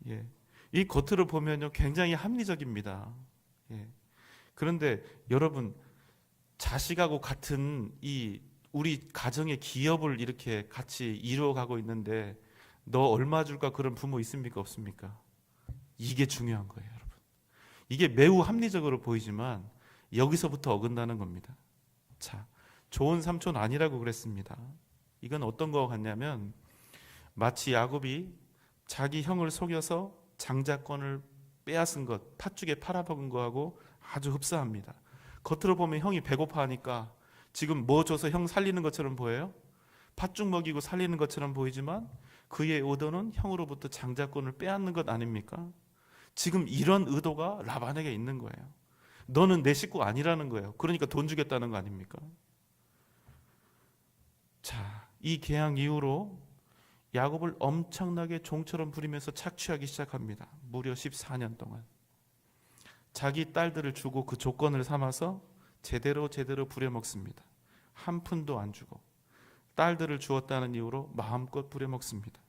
예. 이 겉으로 보면요, 굉장히 합리적입니다. 예. 그런데 여러분, 자식하고 같은 이 우리 가정의 기업을 이렇게 같이 이루어가고 있는데 너 얼마 줄까, 그런 부모 있습니까? 없습니까? 이게 중요한 거예요, 여러분. 이게 매우 합리적으로 보이지만 여기서부터 어긋나는 겁니다. 자, 좋은 삼촌 아니라고 그랬습니다. 이건 어떤 거 같냐면 마치 야곱이 자기 형을 속여서 장자권을 빼앗은 것, 팥죽에 팔아먹은 거하고 아주 흡사합니다. 겉으로 보면 형이 배고파하니까 지금 뭐 줘서 형 살리는 것처럼 보여요? 팥죽 먹이고 살리는 것처럼 보이지만 그의 의도는 형으로부터 장자권을 빼앗는 것 아닙니까? 지금 이런 의도가 라반에게 있는 거예요. 너는 내 식구 아니라는 거예요. 그러니까 돈 주겠다는 거 아닙니까? 자, 이 계약 이후로 야곱을 엄청나게 종처럼 부리면서 착취하기 시작합니다. 무려 14년 동안 자기 딸들을 주고 그 조건을 삼아서 제대로 부려먹습니다. 한 푼도 안 주고 딸들을 주었다는 이유로 마음껏 부려먹습니다.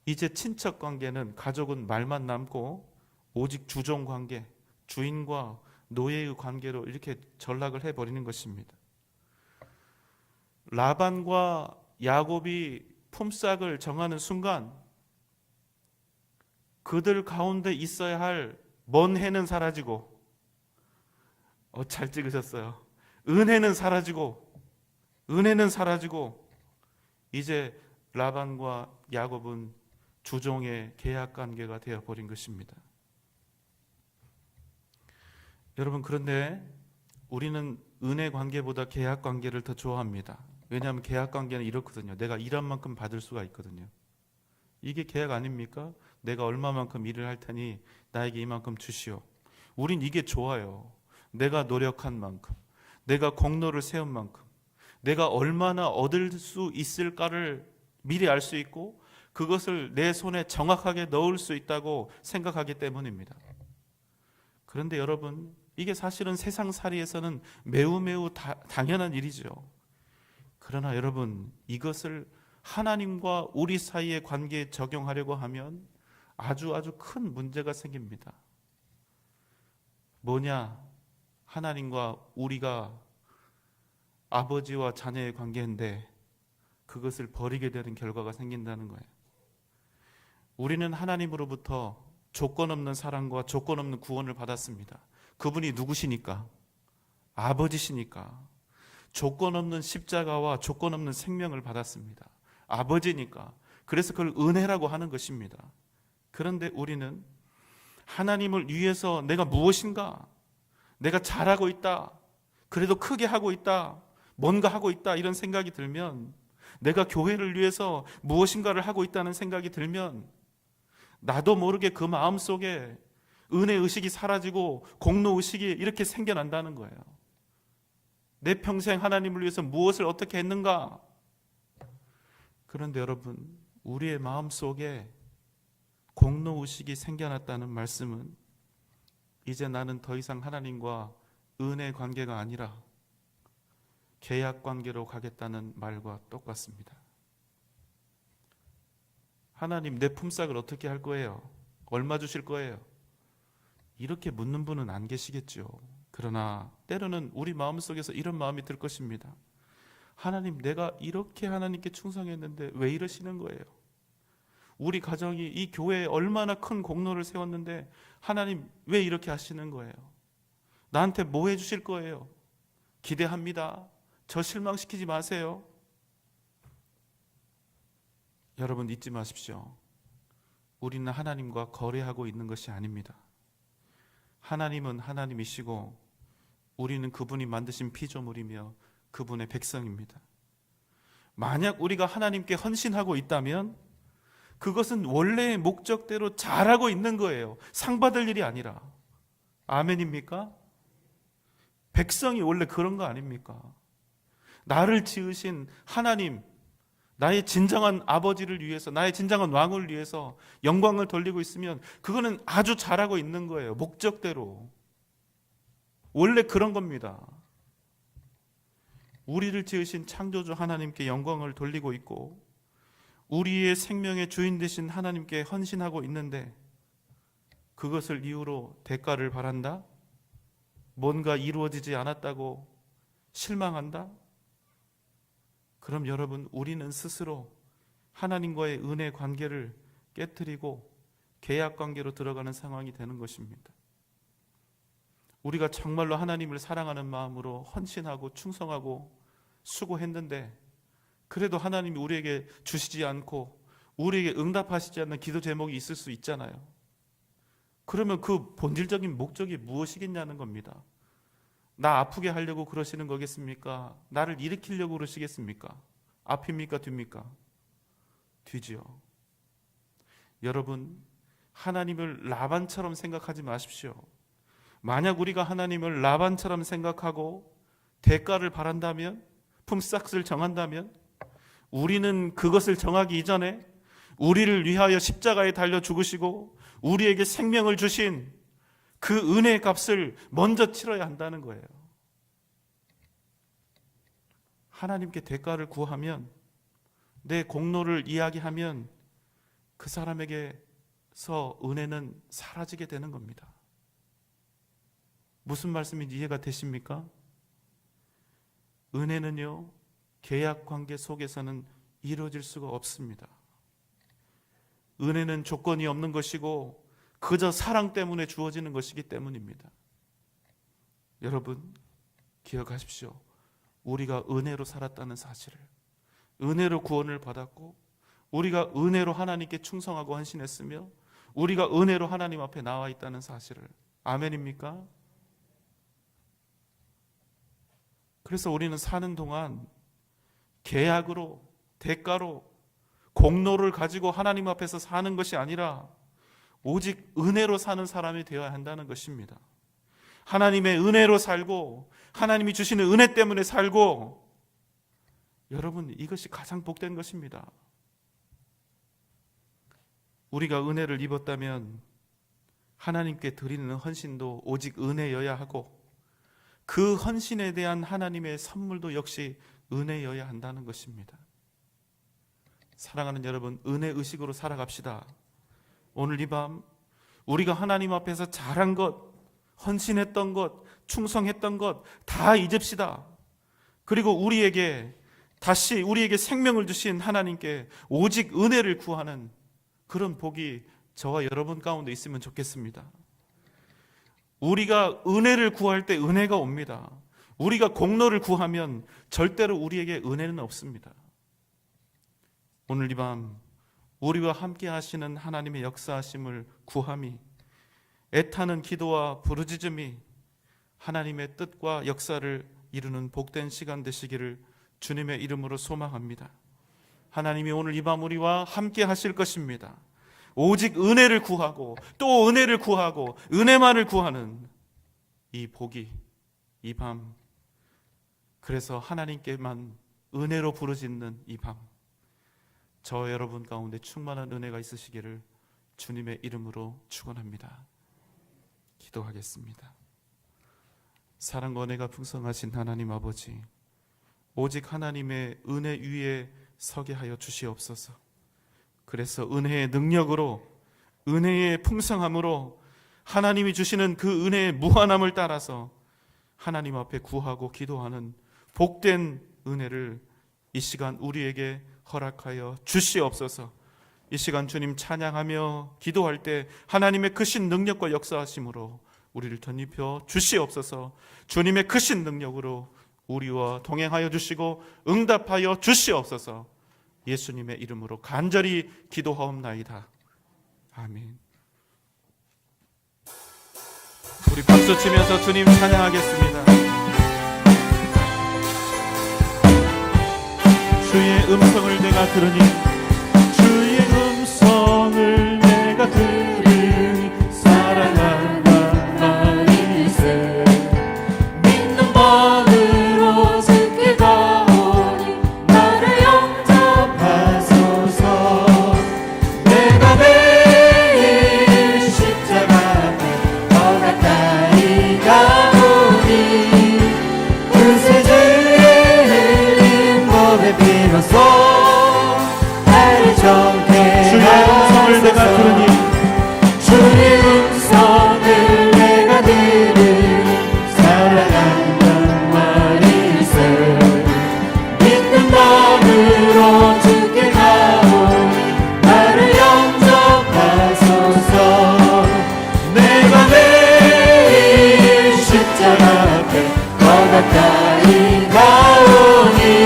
이제 친척 관계는, 가족은 말만 남고 오직 주종 관계, 주인과 노예의 관계로 이렇게 전락을 해버리는 것입니다. 라반과 야곱이 품삯을 정하는 순간 그들 가운데 있어야 할 먼 해는 사라지고, 잘 찍으셨어요. 은혜는 사라지고 이제 라반과 야곱은 주종의 계약 관계가 되어버린 것입니다. 여러분, 그런데 우리는 은혜 관계보다 계약 관계를 더 좋아합니다. 왜냐하면 계약 관계는 이렇거든요. 내가 일한 만큼 받을 수가 있거든요. 이게 계약 아닙니까? 내가 얼마만큼 일을 할 테니 나에게 이만큼 주시오. 우린 이게 좋아요. 내가 노력한 만큼, 내가 공로를 세운 만큼, 내가 얼마나 얻을 수 있을까를 미리 알 수 있고 그것을 내 손에 정확하게 넣을 수 있다고 생각하기 때문입니다. 그런데 여러분, 이게 사실은 세상살이에서는 매우 당연한 일이죠. 그러나 여러분, 이것을 하나님과 우리 사이의 관계에 적용하려고 하면 아주 큰 문제가 생깁니다. 뭐냐? 하나님과 우리가 아버지와 자녀의 관계인데 그것을 버리게 되는 결과가 생긴다는 거예요. 우리는 하나님으로부터 조건 없는 사랑과 조건 없는 구원을 받았습니다. 그분이 누구시니까? 아버지시니까. 조건 없는 십자가와 조건 없는 생명을 받았습니다. 아버지니까. 그래서 그걸 은혜라고 하는 것입니다. 그런데 우리는 하나님을 위해서 내가 무엇인가? 내가 잘하고 있다. 그래도 크게 하고 있다. 뭔가 하고 있다. 이런 생각이 들면, 내가 교회를 위해서 무엇인가를 하고 있다는 생각이 들면 나도 모르게 그 마음속에 은혜의식이 사라지고 공로의식이 이렇게 생겨난다는 거예요. 내 평생 하나님을 위해서 무엇을 어떻게 했는가? 그런데 여러분, 우리의 마음속에 공로의식이 생겨났다는 말씀은 이제 나는 더 이상 하나님과 은혜 관계가 아니라 계약 관계로 가겠다는 말과 똑같습니다. 하나님, 내 품삯을 어떻게 할 거예요? 얼마 주실 거예요? 이렇게 묻는 분은 안 계시겠죠. 그러나 때로는 우리 마음속에서 이런 마음이 들 것입니다. 하나님, 내가 이렇게 하나님께 충성했는데 왜 이러시는 거예요? 우리 가정이 이 교회에 얼마나 큰 공로를 세웠는데 하나님 왜 이렇게 하시는 거예요? 나한테 뭐 해주실 거예요? 기대합니다. 저 실망시키지 마세요. 여러분, 잊지 마십시오. 우리는 하나님과 거래하고 있는 것이 아닙니다. 하나님은 하나님이시고 우리는 그분이 만드신 피조물이며 그분의 백성입니다. 만약 우리가 하나님께 헌신하고 있다면 그것은 원래의 목적대로 잘하고 있는 거예요. 상 받을 일이 아니라. 아멘입니까? 백성이 원래 그런 거 아닙니까? 나를 지으신 하나님, 나의 진정한 아버지를 위해서, 나의 진정한 왕을 위해서 영광을 돌리고 있으면 그거는 아주 잘하고 있는 거예요. 목적대로. 원래 그런 겁니다. 우리를 지으신 창조주 하나님께 영광을 돌리고 있고 우리의 생명의 주인 되신 하나님께 헌신하고 있는데 그것을 이유로 대가를 바란다? 뭔가 이루어지지 않았다고 실망한다? 그럼 여러분, 우리는 스스로 하나님과의 은혜 관계를 깨트리고 계약 관계로 들어가는 상황이 되는 것입니다. 우리가 정말로 하나님을 사랑하는 마음으로 헌신하고 충성하고 수고했는데 그래도 하나님이 우리에게 주시지 않고 우리에게 응답하시지 않는 기도 제목이 있을 수 있잖아요. 그러면 그 본질적인 목적이 무엇이겠냐는 겁니다. 나 아프게 하려고 그러시는 거겠습니까? 나를 일으키려고 그러시겠습니까? 앞입니까? 뒤입니까? 뒤지요. 여러분, 하나님을 라반처럼 생각하지 마십시오. 만약 우리가 하나님을 라반처럼 생각하고 대가를 바란다면, 품삯을 정한다면, 우리는 그것을 정하기 이전에 우리를 위하여 십자가에 달려 죽으시고 우리에게 생명을 주신 그 은혜의 값을 먼저 치러야 한다는 거예요. 하나님께 대가를 구하면, 내 공로를 이야기하면 그 사람에게서 은혜는 사라지게 되는 겁니다. 무슨 말씀인지 이해가 되십니까? 은혜는요, 계약 관계 속에서는 이루어질 수가 없습니다. 은혜는 조건이 없는 것이고 그저 사랑 때문에 주어지는 것이기 때문입니다. 여러분, 기억하십시오. 우리가 은혜로 살았다는 사실을, 은혜로 구원을 받았고 우리가 은혜로 하나님께 충성하고 헌신했으며 우리가 은혜로 하나님 앞에 나와 있다는 사실을. 아멘입니까? 그래서 우리는 사는 동안 계약으로, 대가로, 공로를 가지고 하나님 앞에서 사는 것이 아니라 오직 은혜로 사는 사람이 되어야 한다는 것입니다. 하나님의 은혜로 살고 하나님이 주시는 은혜 때문에 살고, 여러분, 이것이 가장 복된 것입니다. 우리가 은혜를 입었다면 하나님께 드리는 헌신도 오직 은혜여야 하고 그 헌신에 대한 하나님의 선물도 역시 은혜여야 한다는 것입니다. 사랑하는 여러분, 은혜 의식으로 살아갑시다. 오늘 이 밤 우리가 하나님 앞에서 잘한 것, 헌신했던 것, 충성했던 것 다 잊읍시다. 그리고 다시 우리에게 생명을 주신 하나님께 오직 은혜를 구하는 그런 복이 저와 여러분 가운데 있으면 좋겠습니다. 우리가 은혜를 구할 때 은혜가 옵니다. 우리가 공로를 구하면 절대로 우리에게 은혜는 없습니다. 오늘 이 밤 우리와 함께 하시는 하나님의 역사하심을 구함이, 애타는 기도와 부르짖음이 하나님의 뜻과 역사를 이루는 복된 시간 되시기를 주님의 이름으로 소망합니다. 하나님이 오늘 이 밤 우리와 함께 하실 것입니다. 오직 은혜를 구하고 또 은혜를 구하고 은혜만을 구하는 이 복이, 이 밤, 그래서 하나님께만 은혜로 부르짖는 이 밤, 저 여러분 가운데 충만한 은혜가 있으시기를 주님의 이름으로 축원합니다. 기도하겠습니다. 사랑과 은혜가 풍성하신 하나님 아버지, 오직 하나님의 은혜 위에 서게 하여 주시옵소서. 그래서 은혜의 능력으로, 은혜의 풍성함으로 하나님이 주시는 그 은혜의 무한함을 따라서 하나님 앞에 구하고 기도하는 복된 은혜를 이 시간 우리에게 허락하여 주시옵소서. 이 시간 주님 찬양하며 기도할 때 하나님의 크신 능력과 역사하심으로 우리를 덧입혀 주시옵소서. 주님의 크신 능력으로 우리와 동행하여 주시고 응답하여 주시옵소서. 예수님의 이름으로 간절히 기도하옵나이다. 아멘. 우리 박수 치면서 주님 찬양하겠습니다. 주의 음성을 내가 들으니, 주의 음성을 내가 들으니 사랑한다 말일세. 믿는 마음으로 주께 가오니 나를 영접하소서. 내가 매일 십자가 앞에 더 가까이 가오니 그새 주의 흘린 몸에 비로소 나를 정케 주의 음성을 내가 들으니, 주의 음성을 내가 들으니 사랑한단 말일세. 믿는 마음으로 주께 가오니 나를 영접하소서. 내가 매일 십자가 앞에 더 가까이 가오니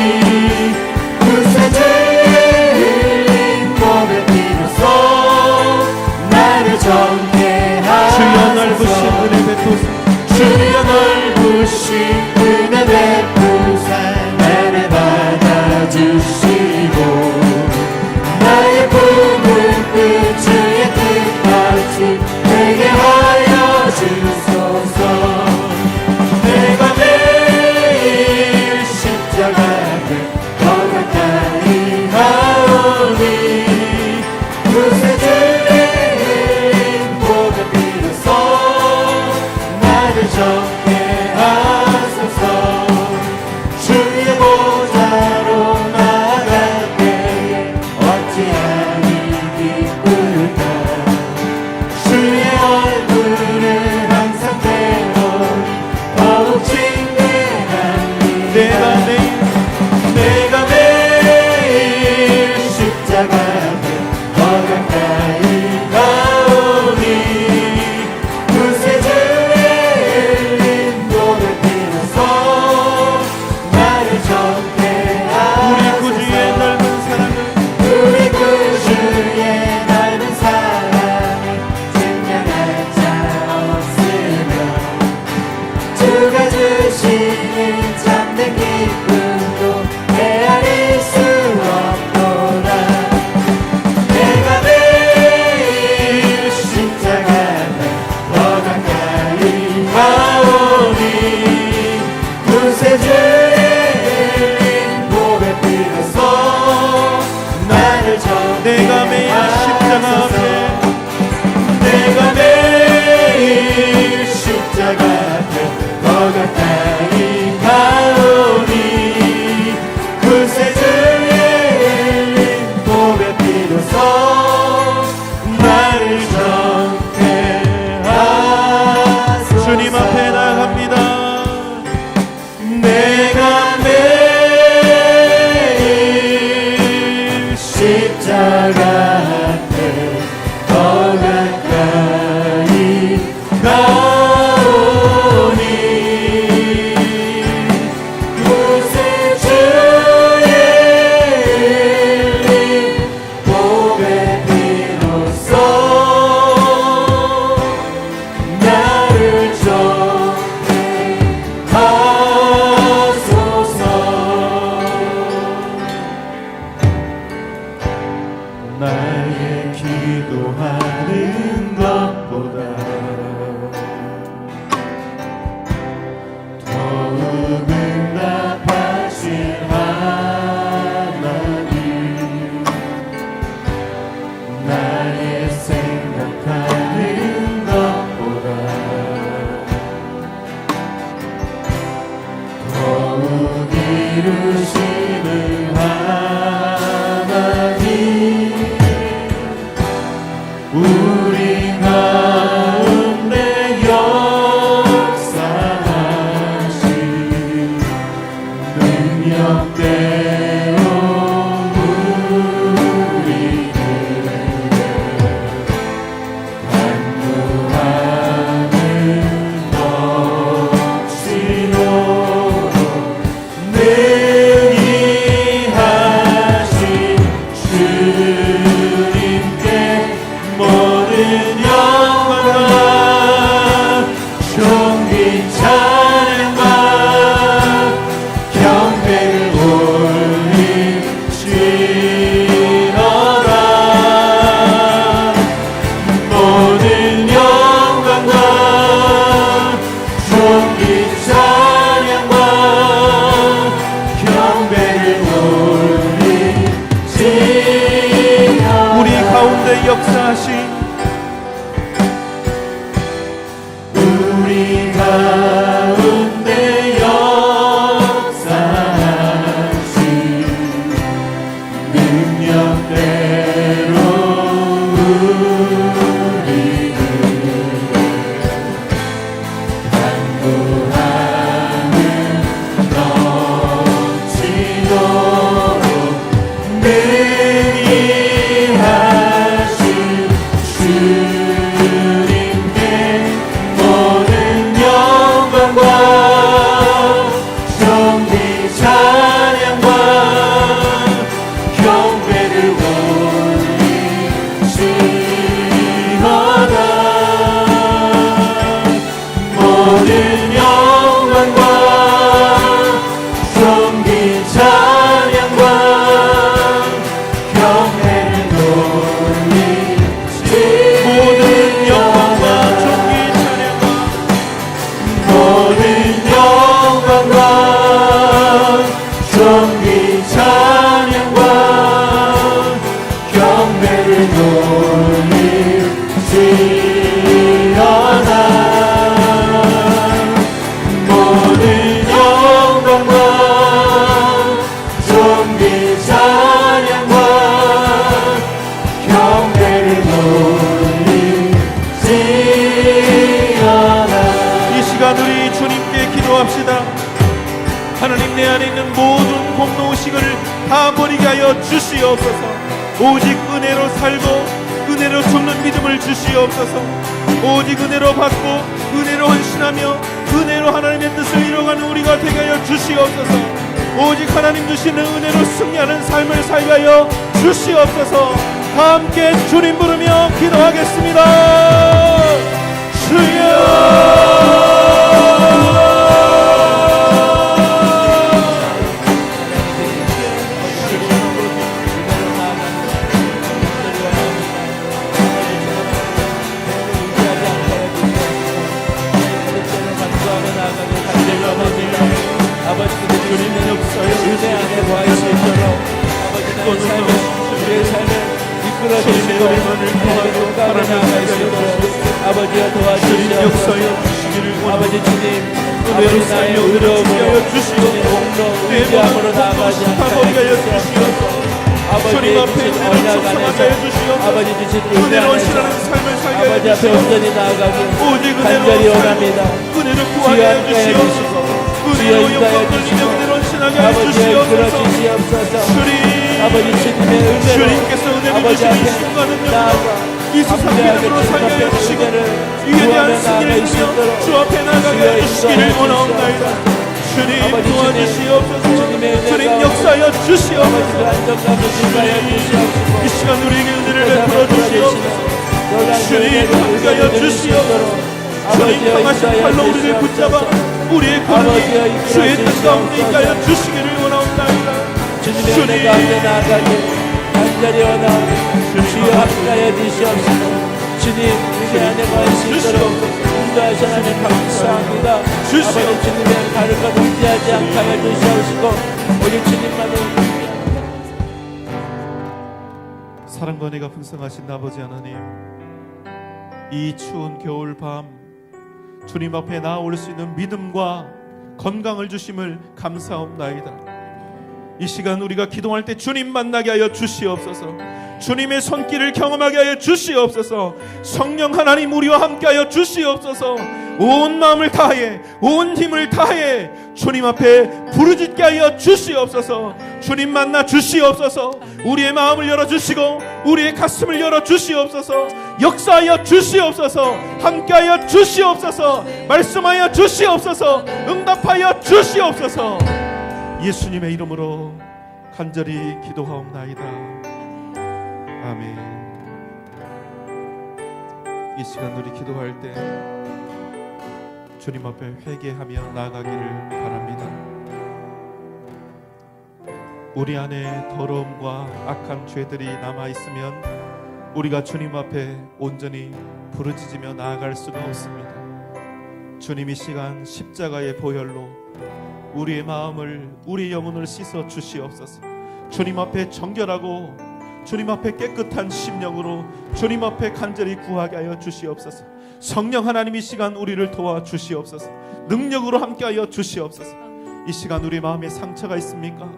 내가 매일 십자가 앞에 더 가까이 가오니 구세주의 흘린 보배 피로써 나를 정하소서. 나의 기도하는 것보다 더욱 응답하실 하나님, 나의 생각하는 것보다 더욱 이루시는 하나님, 우리 가운데 역사하신 능력대로 우리를 간구하는 넘치도록 능히 하신 주님께 모든 영광과 존귀 찬양과 경배를 올리시로다. 모든 영광과 존귀 찬양과 경배를 올리시로다. 우리 가운데 역사하신 우리 가운데 역사하신 능력대로 우리를 간구하는 넘치도록 능히 하신 주님께 모든 영광과 존귀 찬양과 경배를 올리시로다. 모든 영광과 존귀 찬양과 경배를 모든 영광과 존귀 찬양과 경배를 돌리시려나. 모든 영광과 존귀 찬양과 경배를 돌리시려나. 이 시간 우리 주님께 기도합시다. 하나님, 내 안에 있는 모든 공로 의식을 다 버리게 하여 주시옵소서. 오직 은혜로 살고 은혜로 죽는 믿음을 주시옵소서. 오직 은혜로 받고 은혜로 헌신하며 은혜로 하나님의 뜻을 이루어가는 우리가 되게 하여 주시옵소서. 오직 하나님 주시는 은혜로 승리하는 삶을 살게 하여 주시옵소서. 다 함께 주님 부르며 기도하겠습니다. 주여. 주님의 역사에 은혜 안에 거할 수 있도록 아버지 나의 삶을 우리의 삶을 이끌어 주시고 하나님의 가운데 나아갈 수 있도록 아버지가 도와주시옵소서. 아버지 주님 아버지 나의 의로움으로 주님 공로 의지함으로 나아가지 않게 하시옵소서. 아버지 주신 언약 안에서 아버지 주신 은혜 안에서 아버지 앞에 온전히 나아가기 간절히 원합니다. 주여 함께 해주시고 주여 인도하여 주시고 아버지여 이끌어 주시옵소서. 아버지 주님의 은혜로 아버지 앞에 나아가 이 세상 믿음으로 살게 해주시고 위에 대한 승리를 이루며 주 앞에 나가게 해주시기를 원하옵나이다. 주님 도와주시옵소서. 주님 역사하여 주시옵소서. 이 시간 우리에게 은혜를 베풀어 주시옵소서. 주님 함께하여 주시옵소서. 주님 강하신 팔로 우리를 붙잡아 우리의 걸음이 주의 뜻 가운데 있게 주시기를 원하옵나이다. 주님의 가운데 나아가게 간절히 원하오니 주여 함께하여 주시옵소서. 주님 우리 안에 거할 수 있도록 인도하셔 하나님 감사합니다. 아버지 주님의 다른 것 의지하지 않게 하여 주시옵시고 우리 주님만을 사랑과 은혜가 풍성하신 아버지 하나님, 이 추운 겨울밤 주님 앞에 나아올 수 있는 믿음과 건강을 주심을 감사옵나이다. 이 시간 우리가 기도할 때 주님 만나게 하여 주시옵소서. 주님의 손길을 경험하게 하여 주시옵소서. 성령 하나님 우리와 함께 하여 주시옵소서. 온 마음을 다해 온 힘을 다해 주님 앞에 부르짖게 하여 주시옵소서. 주님 만나 주시옵소서. 우리의 마음을 열어주시고 우리의 가슴을 열어주시옵소서. 역사하여 주시옵소서. 함께하여 주시옵소서. 말씀하여 주시옵소서. 응답하여 주시옵소서. 예수님의 이름으로 간절히 기도하옵나이다. 아멘. 이 시간 우리 기도할 때 주님 앞에 회개하며 나아가기를 바랍니다. 우리 안에 더러움과 악한 죄들이 남아있으면 우리가 주님 앞에 온전히 부르짖으며 나아갈 수가 없습니다. 주님 이 시간 십자가의 보혈로 우리의 마음을 우리의 영혼을 씻어 주시옵소서. 주님 앞에 정결하고 주님 앞에 깨끗한 심령으로 주님 앞에 간절히 구하게 하여 주시옵소서. 성령 하나님 이 시간 우리를 도와 주시옵소서. 능력으로 함께하여 주시옵소서. 이 시간 우리 마음에 상처가 있습니까?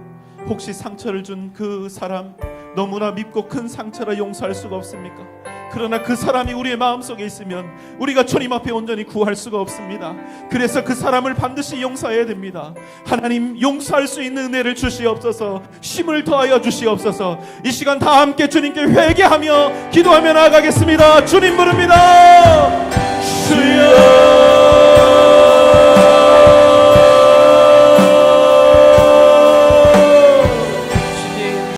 혹시 상처를 준 그 사람 너무나 밉고 큰 상처라 용서할 수가 없습니까? 그러나 그 사람이 우리의 마음속에 있으면 우리가 주님 앞에 온전히 구할 수가 없습니다. 그래서 그 사람을 반드시 용서해야 됩니다. 하나님 용서할 수 있는 은혜를 주시옵소서. 힘을 더하여 주시옵소서. 이 시간 다 함께 주님께 회개하며 기도하며 나아가겠습니다. 주님 부릅니다. 주여